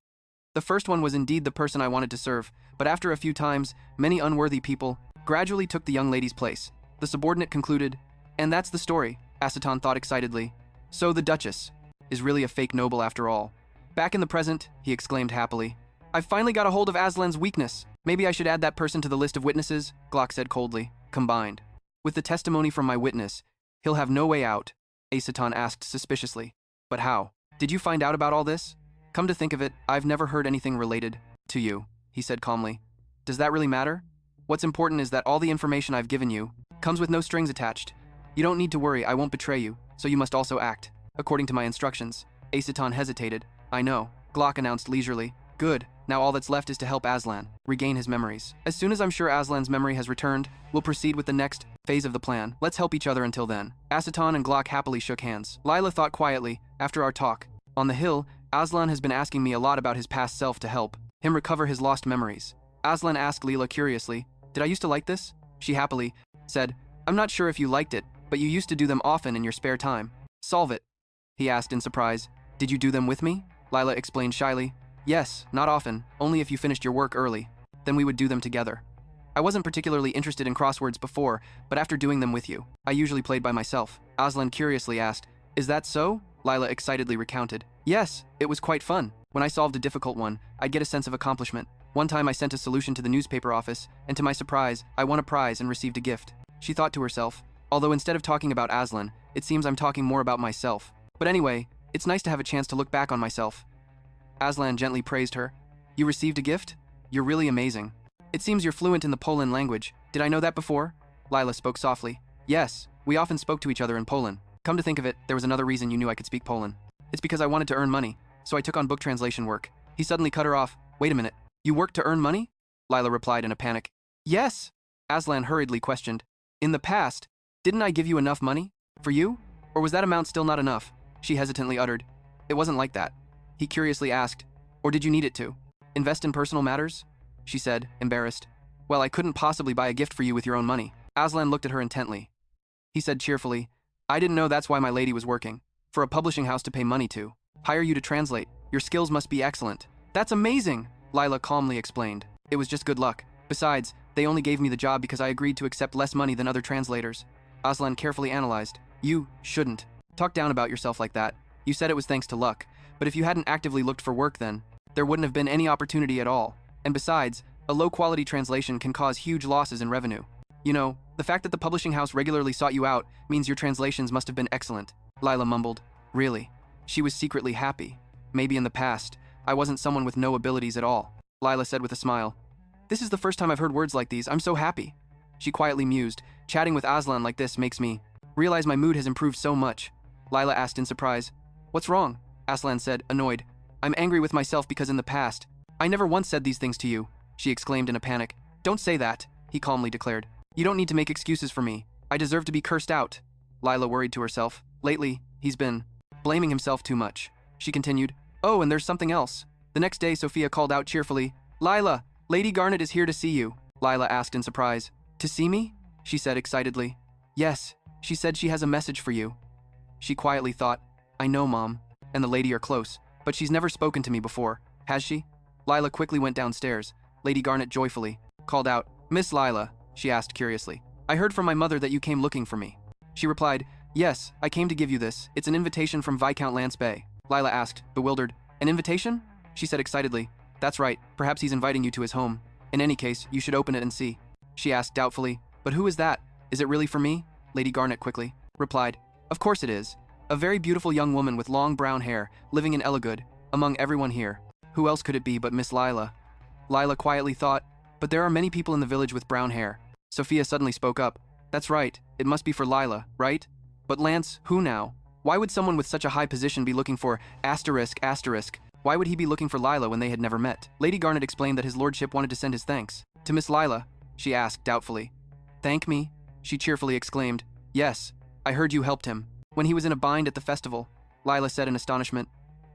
The first one was indeed the person I wanted to serve, but after a few times, many unworthy people gradually took the young lady's place. The subordinate concluded, and that's the story, Aslan thought excitedly. So the Duchess is really a fake noble after all. Back in the present, he exclaimed happily. I've finally got a hold of Aslan's weakness. Maybe I should add that person to the list of witnesses, Glock said coldly. Combined with the testimony from my witness, he'll have no way out, Aslan asked suspiciously. But how? Did you find out about all this? Come to think of it, I've never heard anything related to you, he said calmly. Does that really matter? What's important is that all the information I've given you comes with no strings attached. You don't need to worry, I won't betray you, so you must also act according to my instructions. Aslan hesitated. I know, Glock announced leisurely. Good, now all that's left is to help Aslan regain his memories. As soon as I'm sure Aslan's memory has returned, we'll proceed with the next phase of the plan. Let's help each other until then. Aslan and Glock happily shook hands. Lila thought quietly, after our talk on the hill, Aslan has been asking me a lot about his past self to help him recover his lost memories. Aslan asked Lila curiously, did I used to like this? She happily said, I'm not sure if you liked it, but you used to do them often in your spare time. Solve it? He asked in surprise. Did you do them with me? Lila explained shyly. Yes, not often, only if you finished your work early. Then we would do them together. I wasn't particularly interested in crosswords before, but after doing them with you, I usually played by myself. Aslan curiously asked, Is that so? Lila excitedly recounted. Yes, it was quite fun. When I solved a difficult one, I'd get a sense of accomplishment. One time I sent a solution to the newspaper office, and to my surprise, I won a prize and received a gift. She thought to herself, although instead of talking about Aslan, it seems I'm talking more about myself. But anyway, it's nice to have a chance to look back on myself. Aslan gently praised her. You received a gift? You're really amazing. It seems you're fluent in the Poland language. Did I know that before? Lila spoke softly. Yes, we often spoke to each other in Poland. Come to think of it, there was another reason you knew I could speak Poland. It's because I wanted to earn money, so I took on book translation work. He suddenly cut her off. Wait a minute. You work to earn money? Lila replied in a panic. Yes. Aslan hurriedly questioned. In the past, didn't I give you enough money? For you? Or was that amount still not enough? She hesitantly uttered. It wasn't like that. He curiously asked. Or did you need it to? Invest in personal matters? She said, embarrassed. Well, I couldn't possibly buy a gift for you with your own money. Aslan looked at her intently. He said cheerfully, I didn't know that's why my lady was working. For a publishing house to pay money to. Hire you to translate. Your skills must be excellent. That's amazing, Lila calmly explained. It was just good luck. Besides, they only gave me the job because I agreed to accept less money than other translators. Aslan carefully analyzed. You shouldn't talk down about yourself like that. You said it was thanks to luck, but if you hadn't actively looked for work then, there wouldn't have been any opportunity at all. And besides, a low-quality translation can cause huge losses in revenue. You know, the fact that the publishing house regularly sought you out means your translations must have been excellent. Lila mumbled. Really? She was secretly happy. Maybe in the past, I wasn't someone with no abilities at all. Lila said with a smile. This is the first time I've heard words like these. I'm so happy. She quietly mused. Chatting with Aslan like this makes me realize my mood has improved so much. Lila asked in surprise. What's wrong? Aslan said, annoyed. I'm angry with myself because in the past, I never once said these things to you, she exclaimed in a panic. Don't say that, he calmly declared. You don't need to make excuses for me. I deserve to be cursed out. Lila worried to herself. Lately, he's been blaming himself too much. She continued. Oh, and there's something else. The next day, Sophia called out cheerfully. Lila, Lady Garnet is here to see you. Lila asked in surprise. To see me? She said excitedly. Yes, she said she has a message for you. She quietly thought, I know, Mom, and the lady are close, but she's never spoken to me before, has she? Lila quickly went downstairs. Lady Garnet joyfully called out, Miss Lila, she asked curiously. I heard from my mother that you came looking for me. She replied, Yes, I came to give you this. It's an invitation from Viscount Lansbay. Lila asked, bewildered. An invitation? She said excitedly. That's right, perhaps he's inviting you to his home. In any case, you should open it and see. She asked doubtfully, But who is that? Is it really for me? Lady Garnet quickly replied, Of course it is. A very beautiful young woman with long brown hair, living in Ellagood, among everyone here. Who else could it be but Miss Lila? Lila quietly thought, But there are many people in the village with brown hair. Sophia suddenly spoke up. That's right, it must be for Lila, right? But Lance, who now? Why would someone with such a high position be looking for asterisk? Why would he be looking for Lila when they had never met? Lady Garnet explained that his lordship wanted to send his thanks. To Miss Lila, she asked doubtfully. Thank me? She cheerfully exclaimed. Yes, I heard you helped him. When he was in a bind at the festival, Lila said in astonishment.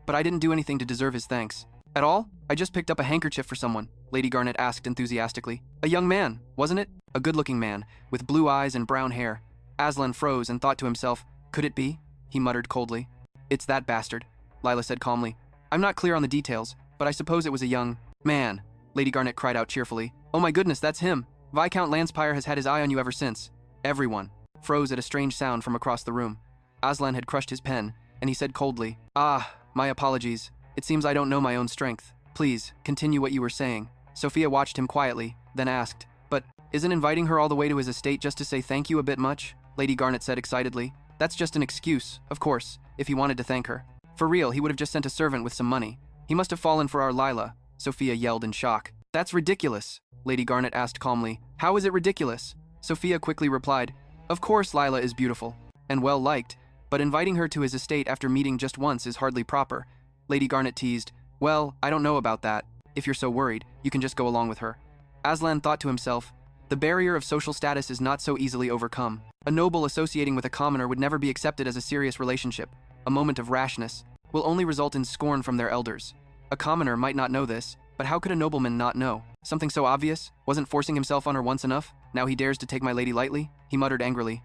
But I didn't do anything to deserve his thanks. At all? I just picked up a handkerchief for someone, Lady Garnet asked enthusiastically. A young man, wasn't it? A good-looking man, with blue eyes and brown hair. Aslan froze and thought to himself, could it be? He muttered coldly. It's that bastard, Lila said calmly. I'm not clear on the details, but I suppose it was a young man, Lady Garnet cried out cheerfully. Oh my goodness, that's him. Viscount Lanspire has had his eye on you ever since. Everyone froze at a strange sound from across the room. Aslan had crushed his pen, and he said coldly, Ah, my apologies. It seems I don't know my own strength. Please, continue what you were saying. Sophia watched him quietly, then asked, But isn't inviting her all the way to his estate just to say thank you a bit much? Lady Garnet said excitedly. That's just an excuse, of course, if he wanted to thank her. For real, he would have just sent a servant with some money. He must have fallen for our Lila, Sophia yelled in shock. That's ridiculous, Lady Garnet asked calmly. How is it ridiculous? Sophia quickly replied, Of course Lila is beautiful, and well liked, but inviting her to his estate after meeting just once is hardly proper. Lady Garnet teased, Well, I don't know about that. If you're so worried, you can just go along with her. Aslan thought to himself, The barrier of social status is not so easily overcome. A noble associating with a commoner would never be accepted as a serious relationship. A moment of rashness will only result in scorn from their elders. A commoner might not know this, but how could a nobleman not know? Something so obvious? Wasn't forcing himself on her once enough? Now he dares to take my lady lightly? He muttered angrily.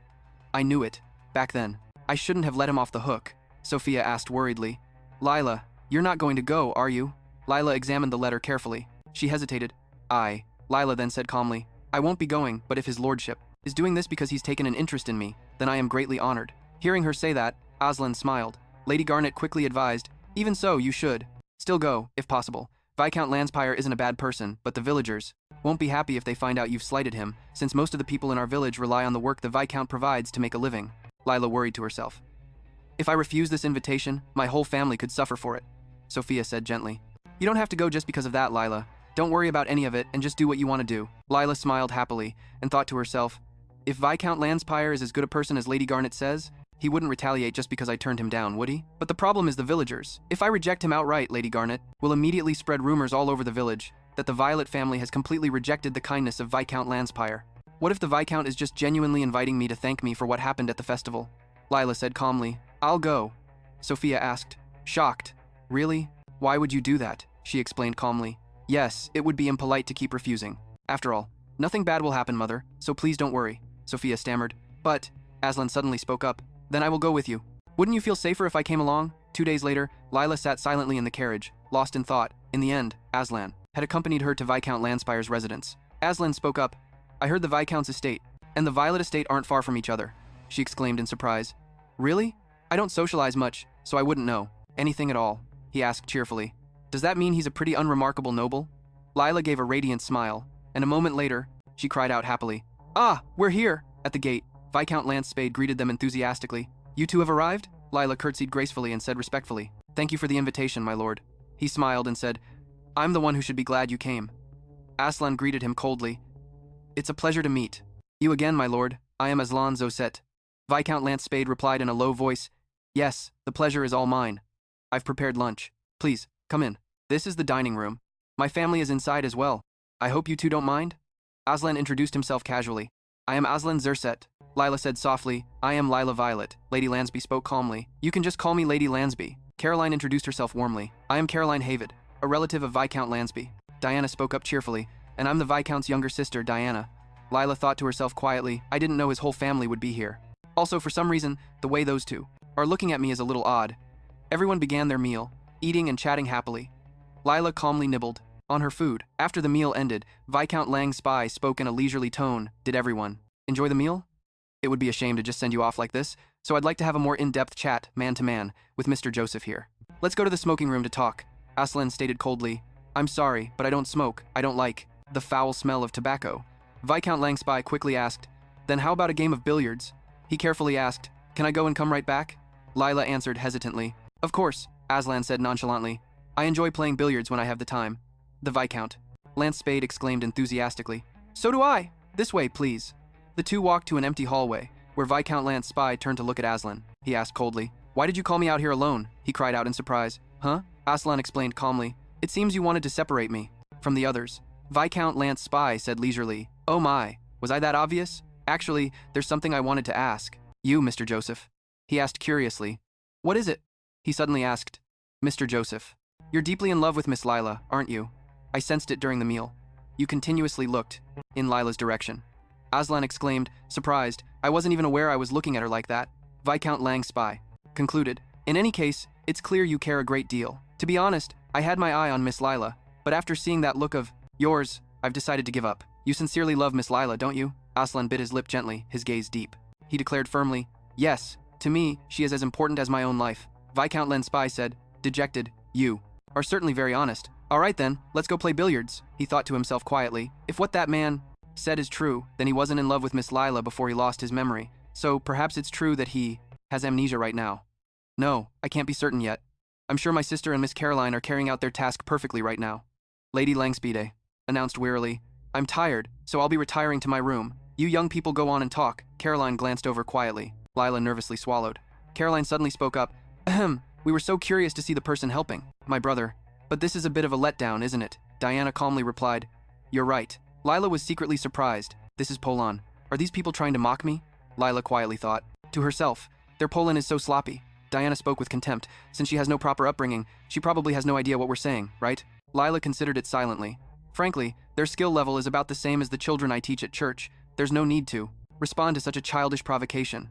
I knew it. Back then. I shouldn't have let him off the hook, Sophia asked worriedly. Lila, you're not going to go, are you? Lila examined the letter carefully. She hesitated. Lila then said calmly, I won't be going, but if his lordship is doing this because he's taken an interest in me, then I am greatly honored. Hearing her say that, Aslan smiled. Lady Garnet quickly advised, even so, you should still go, if possible. Viscount Lanspire isn't a bad person, but the villagers won't be happy if they find out you've slighted him, since most of the people in our village rely on the work the Viscount provides to make a living. Lila worried to herself. If I refuse this invitation, my whole family could suffer for it, Sophia said gently. You don't have to go just because of that, Lila. Don't worry about any of it and just do what you want to do. Lila smiled happily and thought to herself, if Viscount Lanspire is as good a person as Lady Garnet says, he wouldn't retaliate just because I turned him down, would he? But the problem is the villagers. If I reject him outright, Lady Garnet will immediately spread rumors all over the village that the Violet family has completely rejected the kindness of Viscount Lanspire. What if the Viscount is just genuinely inviting me to thank me for what happened at the festival? Lila said calmly. I'll go. Sophia asked, shocked. Really? Why would you do that? She explained calmly. Yes, it would be impolite to keep refusing. After all, nothing bad will happen, Mother, so please don't worry, Sophia stammered. But, Aslan suddenly spoke up, then I will go with you. Wouldn't you feel safer if I came along? 2 days later, Lila sat silently in the carriage, lost in thought. In the end, Aslan had accompanied her to Viscount Lanspire's residence. Aslan spoke up. I heard the Viscount's estate and the Violet estate aren't far from each other, she exclaimed in surprise. Really? I don't socialize much, so I wouldn't know anything at all, he asked cheerfully. Does that mean he's a pretty unremarkable noble? Lila gave a radiant smile, and a moment later, she cried out happily. Ah, we're here! At the gate, Viscount Lancespade greeted them enthusiastically. You two have arrived? Lila curtsied gracefully and said respectfully. Thank you for the invitation, my lord. He smiled and said, I'm the one who should be glad you came. Aslan greeted him coldly. It's a pleasure to meet you again, my lord. I am Aslan Zoset. Viscount Lancespade replied in a low voice. Yes, the pleasure is all mine. I've prepared lunch. Please, come in. This is the dining room. My family is inside as well. I hope you two don't mind? Aslan introduced himself casually. I am Aslan Zerset. Lila said softly, I am Lila Violet. Lady Lansby spoke calmly. You can just call me Lady Lansby. Caroline introduced herself warmly. I am Caroline Havid, a relative of Viscount Lansby. Diana spoke up cheerfully. And I'm the Viscount's younger sister, Diana. Lila thought to herself quietly, I didn't know his whole family would be here. Also, for some reason, the way those two are looking at me is a little odd. Everyone began their meal, eating and chatting happily. Lila calmly nibbled on her food. After the meal ended, Viscount Lansby spoke in a leisurely tone. Did everyone enjoy the meal? It would be a shame to just send you off like this, so I'd like to have a more in-depth chat, man-to-man, with Mr. Joseph here. Let's go to the smoking room to talk, Aslan stated coldly. I'm sorry, but I don't smoke. I don't like the foul smell of tobacco. Viscount Lansby quickly asked, then how about a game of billiards? He carefully asked, can I go and come right back? Lila answered hesitantly. Of course, Aslan said nonchalantly. I enjoy playing billiards when I have the time. The Viscount Lancespade exclaimed enthusiastically. So do I. This way, please. The two walked to an empty hallway, where Viscount Lansby turned to look at Aslan. He asked coldly, why did you call me out here alone? He cried out in surprise. Huh? Aslan explained calmly. It seems you wanted to separate me from the others. Viscount Lansby said leisurely. Oh my, was I that obvious? Actually, there's something I wanted to ask. You, Mr. Joseph. He asked curiously. What is it? He suddenly asked. Mr. Joseph. You're deeply in love with Miss Lila, aren't you? I sensed it during the meal. You continuously looked in Lila's direction. Aslan exclaimed, surprised. I wasn't even aware I was looking at her like that. Viscount Lansby concluded. In any case, it's clear you care a great deal. To be honest, I had my eye on Miss Lila, but after seeing that look of yours, I've decided to give up. You sincerely love Miss Lila, don't you? Aslan bit his lip gently, his gaze deep. He declared firmly, yes, to me, she is as important as my own life. Viscount Lansby said, dejected, you are certainly very honest. All right then, let's go play billiards, he thought to himself quietly. If what that man said is true, then he wasn't in love with Miss Lila before he lost his memory. So perhaps it's true that he has amnesia right now. No, I can't be certain yet. I'm sure my sister and Miss Caroline are carrying out their task perfectly right now. Lady Lansby announced wearily, I'm tired, so I'll be retiring to my room. You young people go on and talk. Caroline glanced over quietly. Lila nervously swallowed. Caroline suddenly spoke up. Ahem, we were so curious to see the person helping. My brother. But this is a bit of a letdown, isn't it? Diana calmly replied. You're right. Lila was secretly surprised. This is Polan. Are these people trying to mock me? Lila quietly thought. To herself, their Polan is so sloppy. Diana spoke with contempt. Since she has no proper upbringing, she probably has no idea what we're saying, right? Lila considered it silently. Frankly, their skill level is about the same as the children I teach at church. There's no need to respond to such a childish provocation.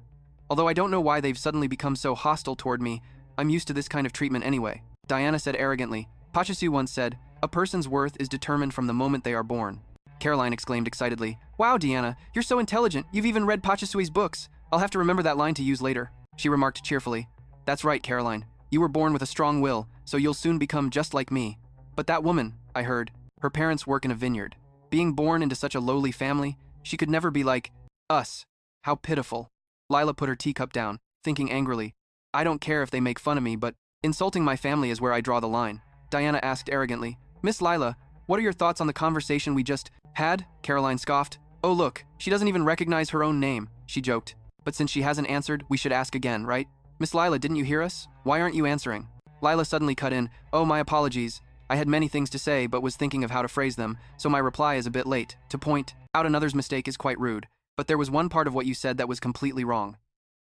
Although I don't know why they've suddenly become so hostile toward me, I'm used to this kind of treatment anyway. Diana said arrogantly. Pachasu once said, a person's worth is determined from the moment they are born. Caroline exclaimed excitedly. Wow, Diana, you're so intelligent. You've even read Pachasui's books. I'll have to remember that line to use later. She remarked cheerfully. That's right, Caroline. You were born with a strong will, so you'll soon become just like me. But that woman, I heard, her parents work in a vineyard. Being born into such a lowly family, she could never be like us. How pitiful. Lila put her teacup down, thinking angrily. I don't care if they make fun of me, but insulting my family is where I draw the line. Diana asked arrogantly. Miss Lila, what are your thoughts on the conversation we just had? Caroline scoffed. Oh look, she doesn't even recognize her own name, she joked. But since she hasn't answered, we should ask again, right? Miss Lila, didn't you hear us? Why aren't you answering? Lila suddenly cut in. Oh, my apologies. I had many things to say, but was thinking of how to phrase them, so my reply is a bit late. To point out another's mistake is quite rude, but there was one part of what you said that was completely wrong.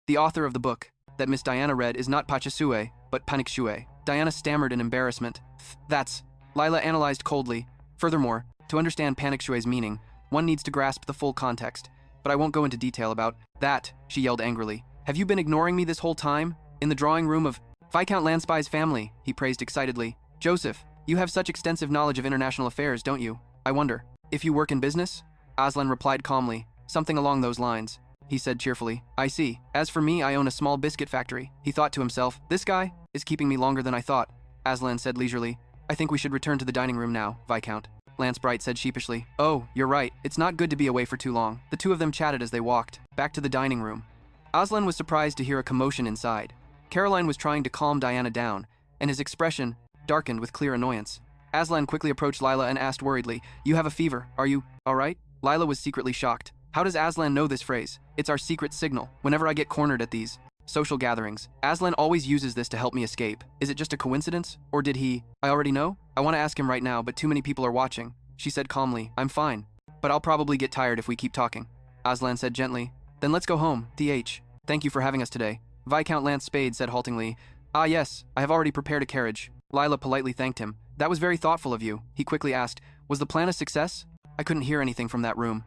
The author of the book that Miss Diana read is not Pachasue, but Panikshue. Diana stammered in embarrassment. That's... Lila analyzed coldly. Furthermore, to understand Panikshue's meaning, one needs to grasp the full context. But I won't go into detail about that, she yelled angrily. Have you been ignoring me this whole time? In the drawing room of Viscount Landspy's family, he praised excitedly. Joseph, you have such extensive knowledge of international affairs, don't you? I wonder, if you work in business? Aslan replied calmly. Something along those lines, he said cheerfully. I see. As for me, I own a small biscuit factory. He thought to himself, this guy is keeping me longer than I thought. Aslan said leisurely. I think we should return to the dining room now, Viscount. Lance Bright said sheepishly. Oh, you're right. It's not good to be away for too long. The two of them chatted as they walked back to the dining room. Aslan was surprised to hear a commotion inside. Caroline was trying to calm Diana down, and his expression darkened with clear annoyance. Aslan quickly approached Lila and asked worriedly, You have a fever. Are you all right? Lila was secretly shocked. How does Aslan know this phrase? It's our secret signal. Whenever I get cornered at these social gatherings, Aslan always uses this to help me escape. Is it just a coincidence? Or did he? I already know? I want to ask him right now, but too many people are watching. She said calmly, I'm fine. But I'll probably get tired if we keep talking. Aslan said gently. Then let's go home, Th. Thank you for having us today. Viscount Lance Spade said haltingly. Ah yes, I have already prepared a carriage. Lila politely thanked him. That was very thoughtful of you. He quickly asked, was the plan a success? I couldn't hear anything from that room.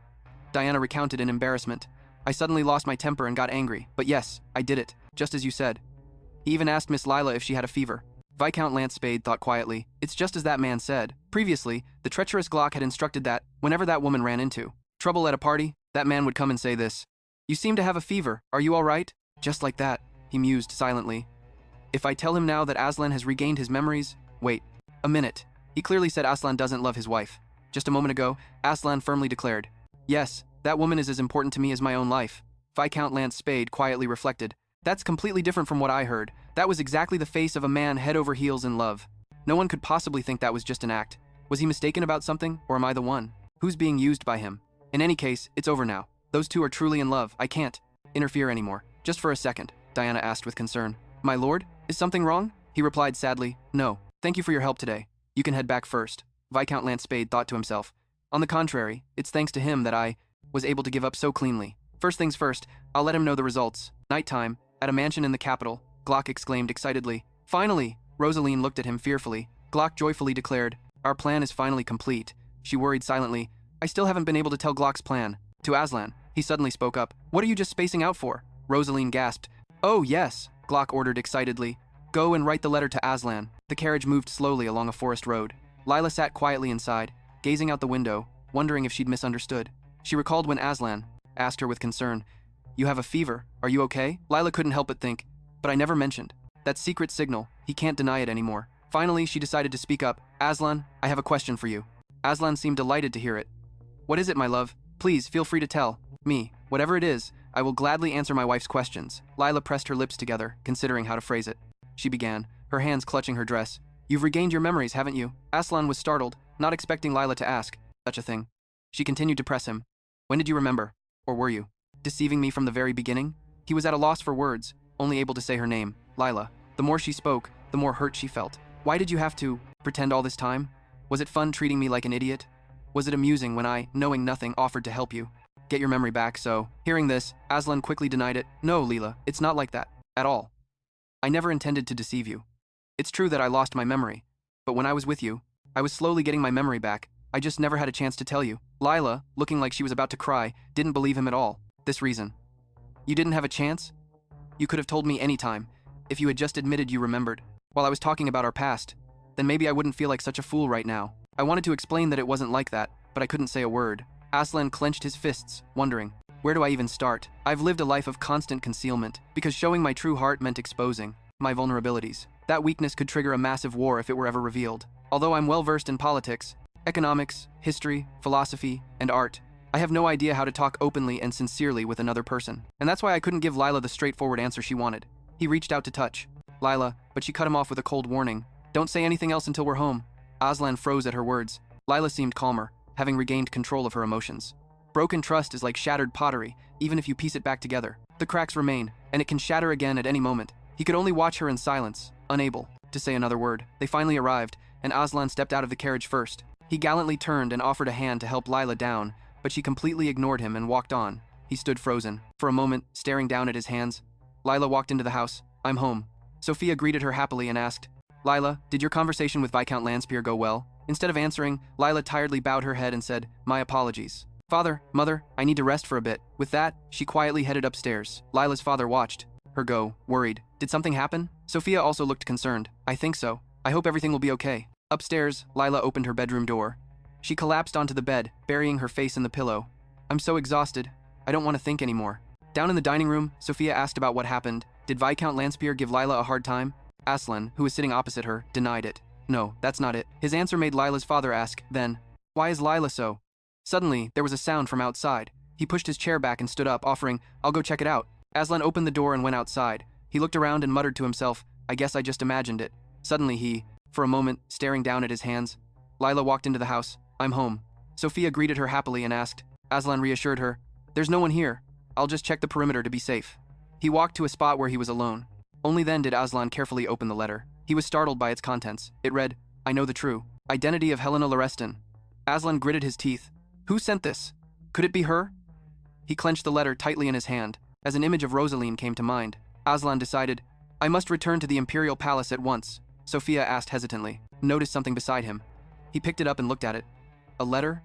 Diana recounted in embarrassment. I suddenly lost my temper and got angry, but yes, I did it, just as you said. He even asked Miss Lila if she had a fever. Viscount Lance Spade thought quietly. It's just as that man said. Previously, the treacherous Glock had instructed that, whenever that woman ran into trouble at a party, that man would come and say this. You seem to have a fever. Are you all right? Just like that, he mused silently. If I tell him now that Aslan has regained his memories... Wait, a minute. He clearly said Aslan doesn't love his wife. Just a moment ago, Aslan firmly declared, Yes, that woman is as important to me as my own life. Viscount Lance Spade quietly reflected. That's completely different from what I heard. That was exactly the face of a man head over heels in love. No one could possibly think that was just an act. Was he mistaken about something, or am I the one? Who's being used by him? In any case, it's over now. Those two are truly in love. I can't interfere anymore. Just for a second, Diana asked with concern. My lord, is something wrong? He replied sadly, No. Thank you for your help today. You can head back first. Viscount Lance Spade thought to himself. On the contrary, it's thanks to him that I was able to give up so cleanly. First things first, I'll let him know the results. Nighttime, at a mansion in the capital, Glock exclaimed excitedly. Finally! Rosaline looked at him fearfully. Glock joyfully declared, Our plan is finally complete. She worried silently. I still haven't been able to tell Glock's plan. To Aslan, he suddenly spoke up. What are you just spacing out for? Rosaline gasped. Oh, yes, Glock ordered excitedly. Go and write the letter to Aslan. The carriage moved slowly along a forest road. Lila sat quietly inside, gazing out the window, wondering if she'd misunderstood. She recalled when Aslan asked her with concern, You have a fever. Are you okay? Lila couldn't help but think, but I never mentioned. That secret signal, he can't deny it anymore. Finally, she decided to speak up. Aslan, I have a question for you. Aslan seemed delighted to hear it. What is it, my love? Please, feel free to tell me. Whatever it is, I will gladly answer my wife's questions. Lila pressed her lips together, considering how to phrase it. She began, her hands clutching her dress. You've regained your memories, haven't you? Aslan was startled, not expecting Lila to ask such a thing. She continued to press him. When did you remember? Or were you deceiving me from the very beginning? He was at a loss for words, only able to say her name, Lila. The more she spoke, the more hurt she felt. Why did you have to pretend all this time? Was it fun treating me like an idiot? Was it amusing when I, knowing nothing, offered to help you get your memory back? So, hearing this, Aslan quickly denied it. No, Lila, it's not like that. At all. I never intended to deceive you. It's true that I lost my memory, but when I was with you, I was slowly getting my memory back. I just never had a chance to tell you. Lila, looking like she was about to cry, didn't believe him at all. This reason. You didn't have a chance? You could have told me any time. If you had just admitted you remembered, while I was talking about our past, then maybe I wouldn't feel like such a fool right now. I wanted to explain that it wasn't like that, but I couldn't say a word. Aslan clenched his fists, wondering, where do I even start? I've lived a life of constant concealment, because showing my true heart meant exposing my vulnerabilities. That weakness could trigger a massive war if it were ever revealed. Although I'm well versed in politics, economics, history, philosophy, and art, I have no idea how to talk openly and sincerely with another person. And that's why I couldn't give Lila the straightforward answer she wanted. He reached out to touch Lila, but she cut him off with a cold warning. Don't say anything else until we're home. Aslan froze at her words. Lila seemed calmer, having regained control of her emotions. Broken trust is like shattered pottery, even if you piece it back together. The cracks remain, and it can shatter again at any moment. He could only watch her in silence, unable to say another word. They finally arrived, and Aslan stepped out of the carriage first. He gallantly turned and offered a hand to help Lila down, but she completely ignored him and walked on. He stood frozen, for a moment, staring down at his hands. Lila walked into the house. I'm home. Sophia greeted her happily and asked, Lila, did your conversation with Viscount Landspear go well? Instead of answering, Lila tiredly bowed her head and said, my apologies. Father, mother, I need to rest for a bit. With that, she quietly headed upstairs. Lila's father watched her go, worried. Did something happen? Sophia also looked concerned. I think so. I hope everything will be okay. Upstairs, Lila opened her bedroom door. She collapsed onto the bed, burying her face in the pillow. I'm so exhausted. I don't want to think anymore. Down in the dining room, Sophia asked about what happened. Did Viscount Landspear give Lila a hard time? Aslan, who was sitting opposite her, denied it. No, that's not it. His answer made Lila's father ask, then, why is Lila so? Suddenly, there was a sound from outside. He pushed his chair back and stood up, offering, I'll go check it out. Aslan opened the door and went outside. He looked around and muttered to himself, I guess I just imagined it. Suddenly he, for a moment, staring down at his hands. Lila walked into the house. I'm home. Sophia greeted her happily and asked. Aslan reassured her, there's no one here. I'll just check the perimeter to be safe. He walked to a spot where he was alone. Only then did Aslan carefully open the letter. He was startled by its contents. It read, I know the true identity of Helena Lorestan. Aslan gritted his teeth. Who sent this? Could it be her? He clenched the letter tightly in his hand. As an image of Rosaline came to mind, Aslan decided, I must return to the Imperial Palace at once. Sophia asked hesitantly, noticed something beside him. He picked it up and looked at it. A letter?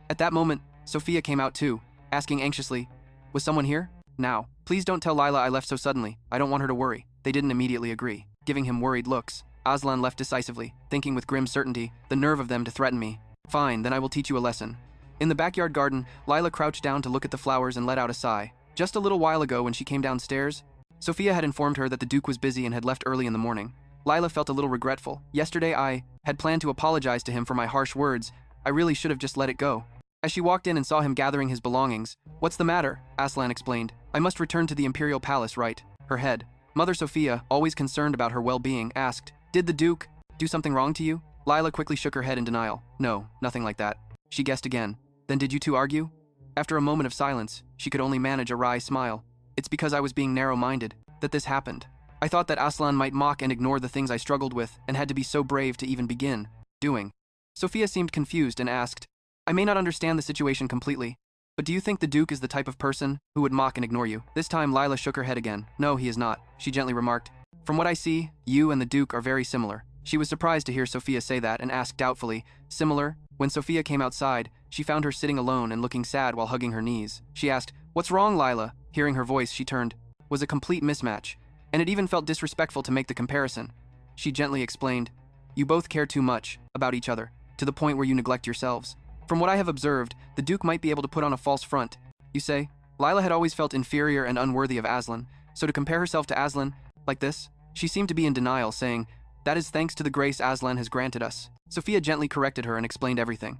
At that moment, Sophia came out too, asking anxiously, was someone here? Now, please don't tell Lila I left so suddenly. I don't want her to worry. They didn't immediately agree, giving him worried looks. Aslan left decisively, thinking with grim certainty, the nerve of them to threaten me. Fine, then I will teach you a lesson. In the backyard garden, Lila crouched down to look at the flowers and let out a sigh. Just a little while ago when she came downstairs, Sophia had informed her that the Duke was busy and had left early in the morning. Lila felt a little regretful. Yesterday I had planned to apologize to him for my harsh words. I really should have just let it go. As she walked in and saw him gathering his belongings, what's the matter? Aslan explained. I must return to the Imperial Palace, right? Her head. Mother Sophia, always concerned about her well-being, asked, did the Duke do something wrong to you? Lila quickly shook her head in denial. No, nothing like that. She guessed again. Then did you two argue? After a moment of silence, she could only manage a wry smile. It's because I was being narrow-minded that this happened. I thought that Aslan might mock and ignore the things I struggled with and had to be so brave to even begin doing. Sophia seemed confused and asked, I may not understand the situation completely, but do you think the Duke is the type of person who would mock and ignore you? This time Lila shook her head again. No, he is not, she gently remarked. From what I see, you and the Duke are very similar. She was surprised to hear Sophia say that and asked doubtfully, similar? When Sophia came outside, she found her sitting alone and looking sad while hugging her knees. She asked, what's wrong, Lila? Hearing her voice, she turned. Was a complete mismatch, and it even felt disrespectful to make the comparison. She gently explained, you both care too much about each other, to the point where you neglect yourselves. From what I have observed, the Duke might be able to put on a false front. You say, Lila had always felt inferior and unworthy of Aslan, so to compare herself to Aslan, like this? She seemed to be in denial, saying, that is thanks to the grace Aslan has granted us. Sophia gently corrected her and explained everything.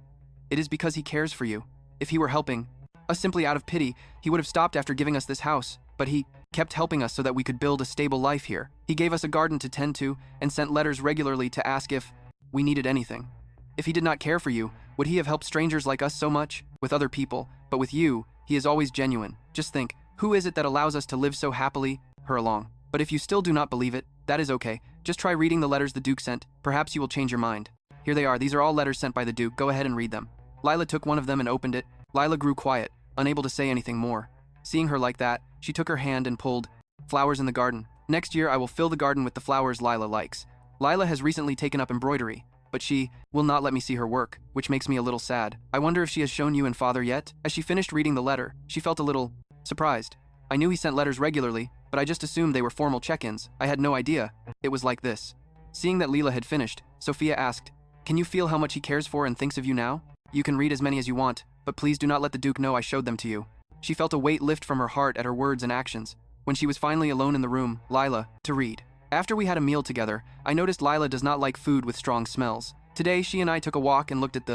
It is because he cares for you. If he were helping us simply out of pity, he would have stopped after giving us this house, but he kept helping us so that we could build a stable life here. He gave us a garden to tend to and sent letters regularly to ask if we needed anything. If he did not care for you, would he have helped strangers like us so much? With other people, but with you, he is always genuine. Just think, who is it that allows us to live so happily? Her along. But if you still do not believe it, that is okay. Just try reading the letters the Duke sent. Perhaps you will change your mind. Here they are. These are all letters sent by the Duke. Go ahead and read them. Lila took one of them and opened it. Lila grew quiet, unable to say anything more. Seeing her like that, she took her hand and pulled. Flowers in the garden. Next year I will fill the garden with the flowers Lila likes. Lila has recently taken up embroidery, but but she will not let me see her work, which makes me a little sad. I wonder if she has shown you and father yet? As she finished reading the letter, she felt a little surprised. I knew he sent letters regularly, but I just assumed they were formal check-ins. I had no idea. It was like this. Seeing that Lila had finished, Sophia asked, "Can you feel how much he cares for and thinks of you now? You can read as many as you want, but please do not let the Duke know I showed them to you." She felt a weight lift from her heart at her words and actions. When she was finally alone in the room, Lila, to read. After we had a meal together, I noticed Lila does not like food with strong smells. Today, she and I took a walk and looked at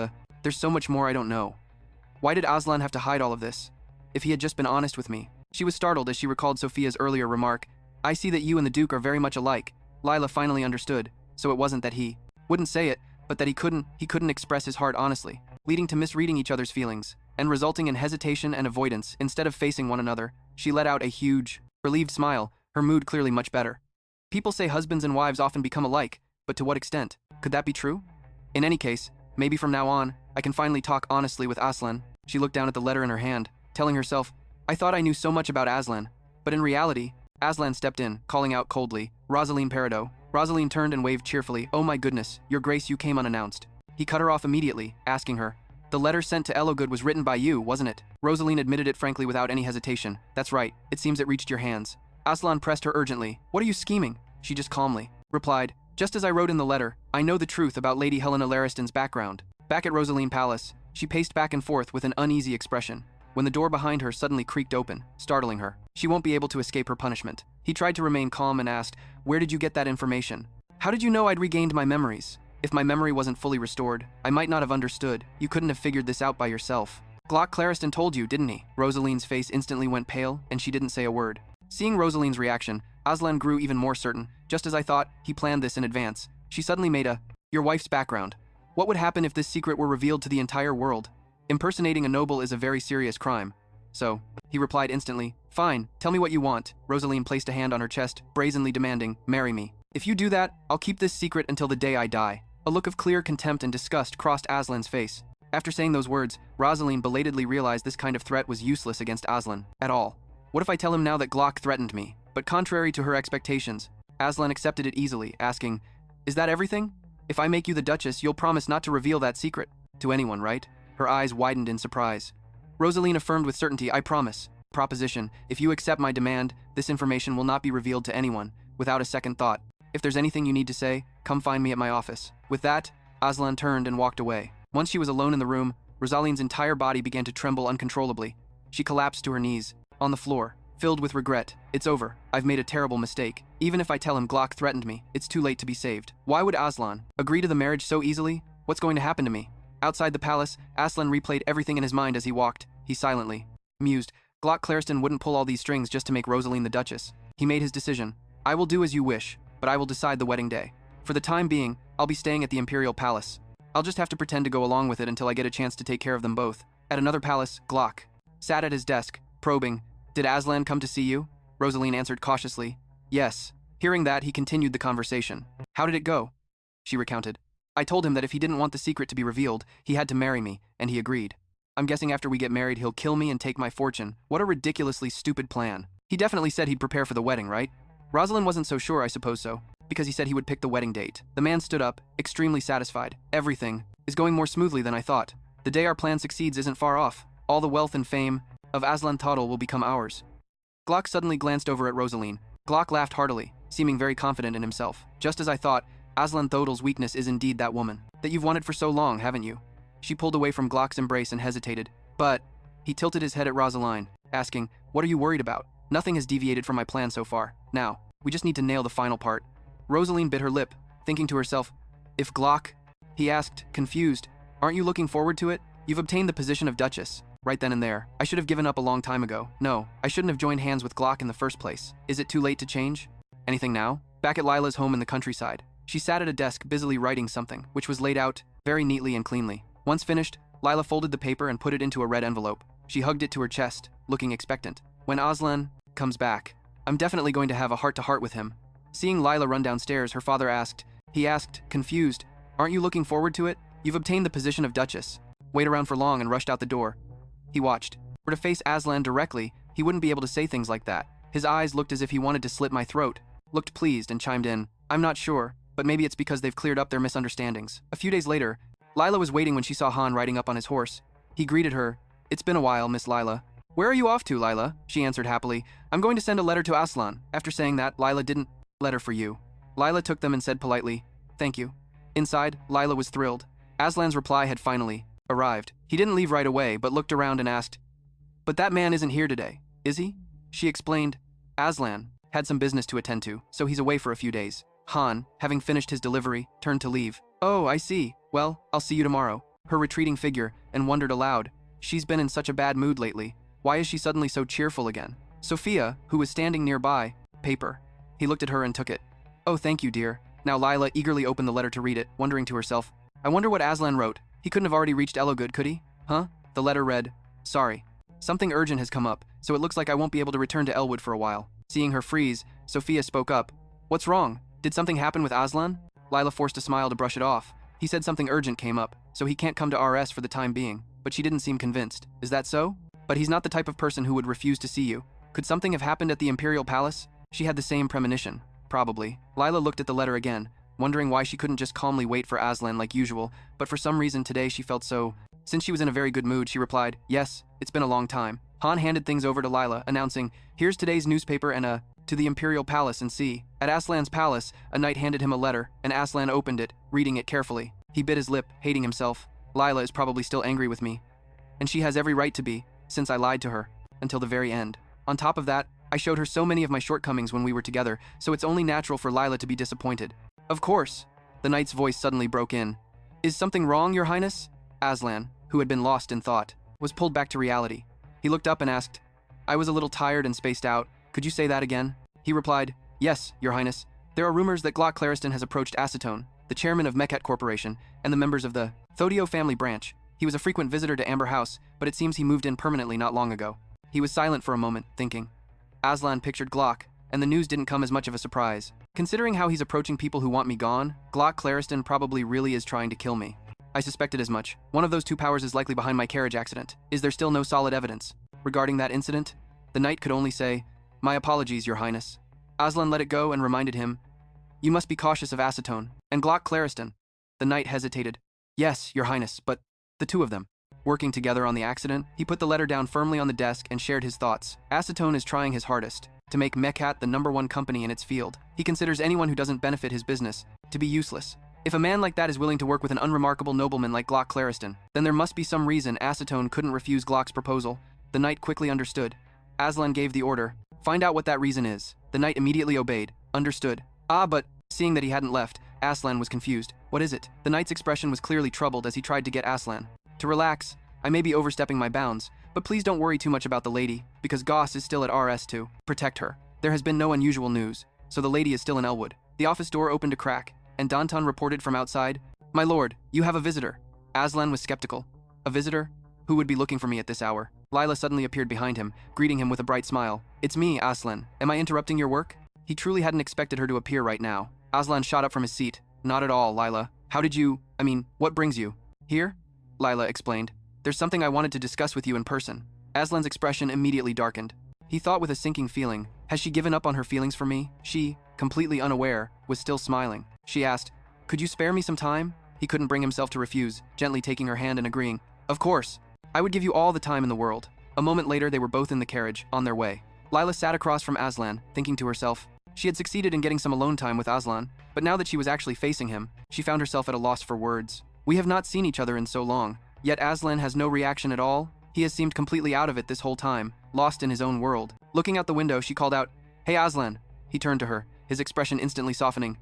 there's so much more I don't know. Why did Aslan have to hide all of this? If he had just been honest with me. She was startled as she recalled Sophia's earlier remark. "I see that you and the Duke are very much alike." Lila finally understood, so it wasn't that he wouldn't say it, but that he couldn't express his heart honestly, leading to misreading each other's feelings, and resulting in hesitation and avoidance instead of facing one another. She let out a huge, relieved smile, her mood clearly much better. People say husbands and wives often become alike, but to what extent? Could that be true? In any case, maybe from now on, I can finally talk honestly with Aslan. She looked down at the letter in her hand, telling herself, I thought I knew so much about Aslan, but in reality, Aslan stepped in, calling out coldly, "Rosaline Peridot." Rosaline turned and waved cheerfully. "Oh my goodness, your grace, you came unannounced." He cut her off immediately, asking her, "The letter sent to Elogood was written by you, wasn't it?" Rosaline admitted it frankly without any hesitation. "That's right, it seems it reached your hands." Aslan pressed her urgently. "What are you scheming?" She just calmly replied, "Just as I wrote in the letter, I know the truth about Lady Helena Lariston's background." Back at Rosaline Palace, she paced back and forth with an uneasy expression, when the door behind her suddenly creaked open, startling her. She won't be able to escape her punishment. He tried to remain calm and asked, "Where did you get that information?" "How did you know I'd regained my memories?" "If my memory wasn't fully restored, I might not have understood. You couldn't have figured this out by yourself." "Glock Clariston told you, didn't he?" Rosaline's face instantly went pale, and she didn't say a word. Seeing Rosaline's reaction, Aslan grew even more certain. "Just as I thought, he planned this in advance." She suddenly made "Your wife's background. What would happen if this secret were revealed to the entire world? Impersonating a noble is a very serious crime." "So," he replied instantly, "Fine, tell me what you want." Rosaline placed a hand on her chest, brazenly demanding, "Marry me. If you do that, I'll keep this secret until the day I die." A look of clear contempt and disgust crossed Aslan's face. After saying those words, Rosaline belatedly realized this kind of threat was useless against Aslan, at all. What if I tell him now that Glock threatened me? But contrary to her expectations, Aslan accepted it easily, asking, "Is that everything? If I make you the Duchess, you'll promise not to reveal that secret to anyone, right?" Her eyes widened in surprise. Rosaline affirmed with certainty, "I promise." Proposition, if you accept my demand, this information will not be revealed to anyone, without a second thought. If there's anything you need to say, come find me at my office. With that, Aslan turned and walked away. Once she was alone in the room, Rosaline's entire body began to tremble uncontrollably. She collapsed to her knees, on the floor, filled with regret. "It's over. I've made a terrible mistake. Even if I tell him Glock threatened me, it's too late to be saved. Why would Aslan agree to the marriage so easily? What's going to happen to me?" Outside the palace, Aslan replayed everything in his mind as he walked. He silently mused. Glock Clariston wouldn't pull all these strings just to make Rosaline the Duchess. He made his decision. "I will do as you wish, but I will decide the wedding day. For the time being, I'll be staying at the Imperial Palace. I'll just have to pretend to go along with it until I get a chance to take care of them both." At another palace, Glock sat at his desk, probing. "Did Aslan come to see you?" Rosaline answered cautiously, "Yes." Hearing that, he continued the conversation. "How did it go?" She recounted. "I told him that if he didn't want the secret to be revealed, he had to marry me, and he agreed. I'm guessing after we get married, he'll kill me and take my fortune. What a ridiculously stupid plan. He definitely said he'd prepare for the wedding, right?" Rosalind wasn't so sure. "I suppose so, because he said he would pick the wedding date." The man stood up, extremely satisfied. "Everything is going more smoothly than I thought. The day our plan succeeds isn't far off. All the wealth and fame of Aslan Tadal will become ours." Glock suddenly glanced over at Rosaline. Glock laughed heartily, seeming very confident in himself. "Just as I thought, Aslan Thodal's weakness is indeed that woman that you've wanted for so long, haven't you?" She pulled away from Glock's embrace and hesitated. "But," he tilted his head at Rosaline, asking, "What are you worried about? Nothing has deviated from my plan so far. Now, we just need to nail the final part." Rosaline bit her lip, thinking to herself, "If Glock?" He asked, confused, "Aren't you looking forward to it? You've obtained the position of Duchess, right then and there. I should have given up a long time ago. No, I shouldn't have joined hands with Glock in the first place. Is it too late to change? Anything now?" Back at Lila's home in the countryside, she sat at a desk busily writing something, which was laid out very neatly and cleanly. Once finished, Lila folded the paper and put it into a red envelope. She hugged it to her chest, looking expectant. "When Aslan comes back, I'm definitely going to have a heart-to-heart with him." Seeing Lila run downstairs, her father asked, confused, "Aren't you looking forward to it? You've obtained the position of Duchess." Wait around for long and rushed out the door. He watched. For to face Aslan directly, he wouldn't be able to say things like that. His eyes looked as if he wanted to slit my throat. Looked pleased and chimed in, "I'm not sure, but but maybe it's because they've cleared up their misunderstandings. A few days later, Lila was waiting when she saw Han riding up on his horse. He greeted her. "It's been a while, Miss Lila." "Where are you off to, Lila?" she answered happily. "I'm going to send a letter to Aslan." After saying that, Lila didn't. "Letter for you." Lila took them and said politely, "Thank you." Inside, Lila was thrilled. Aslan's reply had finally arrived. He didn't leave right away, but looked around and asked, "But that man isn't here today, is he?" She explained, "Aslan had some business to attend to, so he's away for a few days." Han, having finished his delivery, turned to leave. "Oh, I see. Well, I'll see you tomorrow." Her retreating figure, and wondered aloud, "She's been in such a bad mood lately. Why is she suddenly so cheerful again?" Sophia, who was standing nearby, paper. He looked at her and took it. "Oh, thank you, dear." Now Lila eagerly opened the letter to read it, wondering to herself, "I wonder what Aslan wrote. He couldn't have already reached Elogud, could he? Huh?" The letter read, "Sorry. Something urgent has come up, so it looks like I won't be able to return to Elwood for a while." Seeing her freeze, Sophia spoke up. "What's wrong? Did something happen with Aslan?" Lila forced a smile to brush it off. "He said something urgent came up, so he can't come to RS for the time being." But she didn't seem convinced. "Is that so? But he's not the type of person who would refuse to see you. Could something have happened at the Imperial Palace?" She had the same premonition. Probably. Lila looked at the letter again, wondering why she couldn't just calmly wait for Aslan like usual, but for some reason today she felt so. Since she was in a very good mood, she replied, "Yes, it's been a long time." Han handed things over to Lila, announcing, "Here's today's newspaper and to the Imperial Palace and see." At Aslan's palace, a knight handed him a letter, and Aslan opened it, reading it carefully. He bit his lip, hating himself. Lila is probably still angry with me. And she has every right to be, since I lied to her, until the very end. On top of that, I showed her so many of my shortcomings when we were together, so it's only natural for Lila to be disappointed. "Of course." The knight's voice suddenly broke in. "Is something wrong, Your Highness?" Aslan, who had been lost in thought, was pulled back to reality. He looked up and asked, "I was a little tired and spaced out. Could you say that again?" He replied, "Yes, Your Highness. There are rumors that Glock Clariston has approached Acetone, the chairman of Mechat Corporation, and the members of the Thodio family branch. He was a frequent visitor to Amber House, but it seems he moved in permanently not long ago." He was silent for a moment, thinking. Aslan pictured Glock, and the news didn't come as much of a surprise. Considering how he's approaching people who want me gone, Glock Clariston probably really is trying to kill me. I suspected as much. One of those two powers is likely behind my carriage accident. Is there still no solid evidence? Regarding that incident, the knight could only say, "My apologies, Your Highness." Aslan let it go and reminded him, "You must be cautious of Acetone and Glock Clariston." The knight hesitated. "Yes, Your Highness, but the two of them." Working together on the accident, he put the letter down firmly on the desk and shared his thoughts. Acetone is trying his hardest to make Mechat the #1 company in its field. He considers anyone who doesn't benefit his business to be useless. If a man like that is willing to work with an unremarkable nobleman like Glock Clariston, then there must be some reason Acetone couldn't refuse Glock's proposal. The knight quickly understood. Aslan gave the order, "Find out what that reason is." The knight immediately obeyed. "Understood." But seeing that he hadn't left, Aslan was confused. "What is it?" The knight's expression was clearly troubled as he tried to get Aslan to relax. "I may be overstepping my bounds, but please don't worry too much about the lady, because Goss is still at RS to protect her. There has been no unusual news, so the lady is still in Elwood." The office door opened a crack, and Danton reported from outside, "My lord, you have a visitor." Aslan was skeptical. A visitor? Who would be looking for me at this hour? Lila suddenly appeared behind him, greeting him with a bright smile. "It's me, Aslan. Am I interrupting your work?" He truly hadn't expected her to appear right now. Aslan shot up from his seat. "Not at all, Lila. What brings you here?" Lila explained. "There's something I wanted to discuss with you in person." Aslan's expression immediately darkened. He thought with a sinking feeling, has she given up on her feelings for me? She, completely unaware, was still smiling. She asked, "Could you spare me some time?" He couldn't bring himself to refuse, gently taking her hand and agreeing, "Of course. I would give you all the time in the world." A moment later, they were both in the carriage, on their way. Lila sat across from Aslan, thinking to herself. She had succeeded in getting some alone time with Aslan, but now that she was actually facing him, she found herself at a loss for words. We have not seen each other in so long, yet Aslan has no reaction at all. He has seemed completely out of it this whole time, lost in his own world. Looking out the window, she called out, "Hey, Aslan." He turned to her, his expression instantly softening.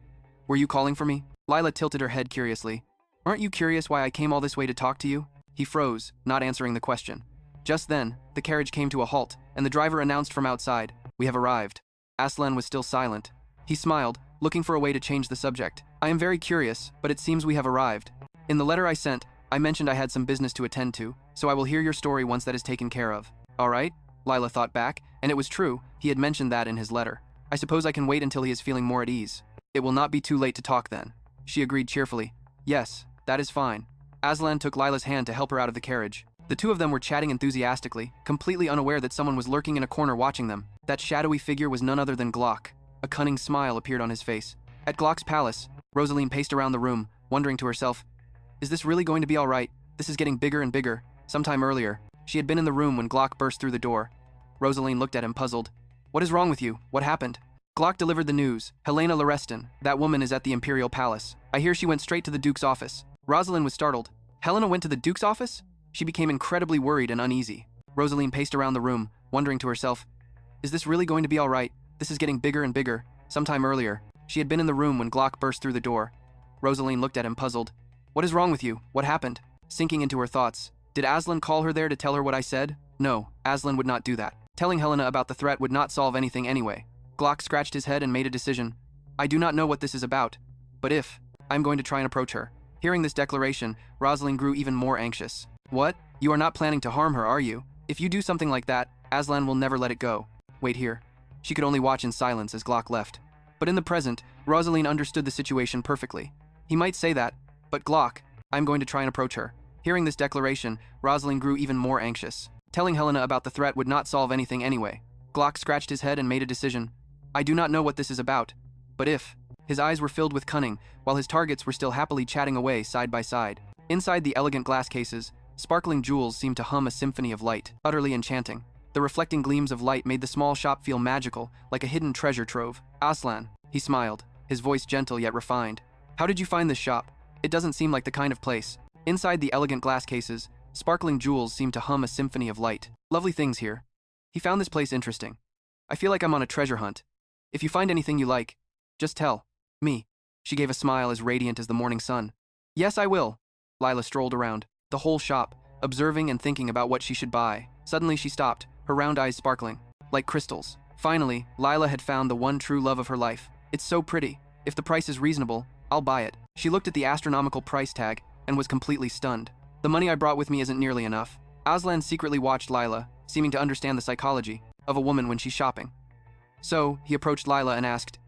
"Were you calling for me?" Lila tilted her head curiously. "Aren't you curious why I came all this way to talk to you?" He froze, not answering the question. Just then, the carriage came to a halt, and the driver announced from outside, "We have arrived." Aslan was still silent. He smiled, looking for a way to change the subject. "I am very curious, but it seems we have arrived. In the letter I sent, I mentioned I had some business to attend to, so I will hear your story once that is taken care of." "All right," Lila thought back, and it was true, he had mentioned that in his letter. "I suppose I can wait until he is feeling more at ease." "It will not be too late to talk then." She agreed cheerfully. "Yes, that is fine." Aslan took Lila's hand to help her out of the carriage. The two of them were chatting enthusiastically, completely unaware that someone was lurking in a corner watching them. That shadowy figure was none other than Glock. A cunning smile appeared on his face. At Glock's palace, Rosaline paced around the room, wondering to herself, is this really going to be all right? This is getting bigger and bigger. Sometime earlier, she had been in the room when Glock burst through the door. Rosaline looked at him puzzled. What is wrong with you? What happened? Glock delivered the news. Helena Lorestan, that woman is at the Imperial Palace. I hear she went straight to the Duke's office. Rosalind was startled. Helena went to the Duke's office? She became incredibly worried and uneasy. Rosaline paced around the room, wondering to herself, is this really going to be all right? This is getting bigger and bigger. Sometime earlier, she had been in the room when Glock burst through the door. Rosaline looked at him puzzled. What is wrong with you? What happened? Sinking into her thoughts. Did Aslan call her there to tell her what I said? No, Aslan would not do that. Telling Helena about the threat would not solve anything anyway. Glock scratched his head and made a decision. I do not know what this is about, but if, I'm going to try and approach her. Hearing this declaration, Rosaline grew even more anxious. What? You are not planning to harm her, are you? If you do something like that, Aslan will never let it go. Wait here. She could only watch in silence as Glock left. But in the present, Rosaline understood the situation perfectly. He might say that, but Glock, I'm going to try and approach her. Hearing this declaration, Rosaline grew even more anxious. Telling Helena about the threat would not solve anything anyway. Glock scratched his head and made a decision. I do not know what this is about, but if. His eyes were filled with cunning, while his targets were still happily chatting away side by side. Inside the elegant glass cases, sparkling jewels seemed to hum a symphony of light, utterly enchanting. The reflecting gleams of light made the small shop feel magical, like a hidden treasure trove. Aslan, he smiled, his voice gentle yet refined. How did you find this shop? It doesn't seem like the kind of place. Inside the elegant glass cases, sparkling jewels seemed to hum a symphony of light. Lovely things here. He found this place interesting. I feel like I'm on a treasure hunt. If you find anything you like, just tell me. She gave a smile as radiant as the morning sun. Yes, I will. Lila strolled around the whole shop, observing and thinking about what she should buy. Suddenly she stopped, her round eyes sparkling like crystals. Finally, Lila had found the one true love of her life. It's so pretty. If the price is reasonable, I'll buy it. She looked at the astronomical price tag and was completely stunned. The money I brought with me isn't nearly enough. Aslan secretly watched Lila, seeming to understand the psychology of a woman when she's shopping. So, he approached Lila and asked,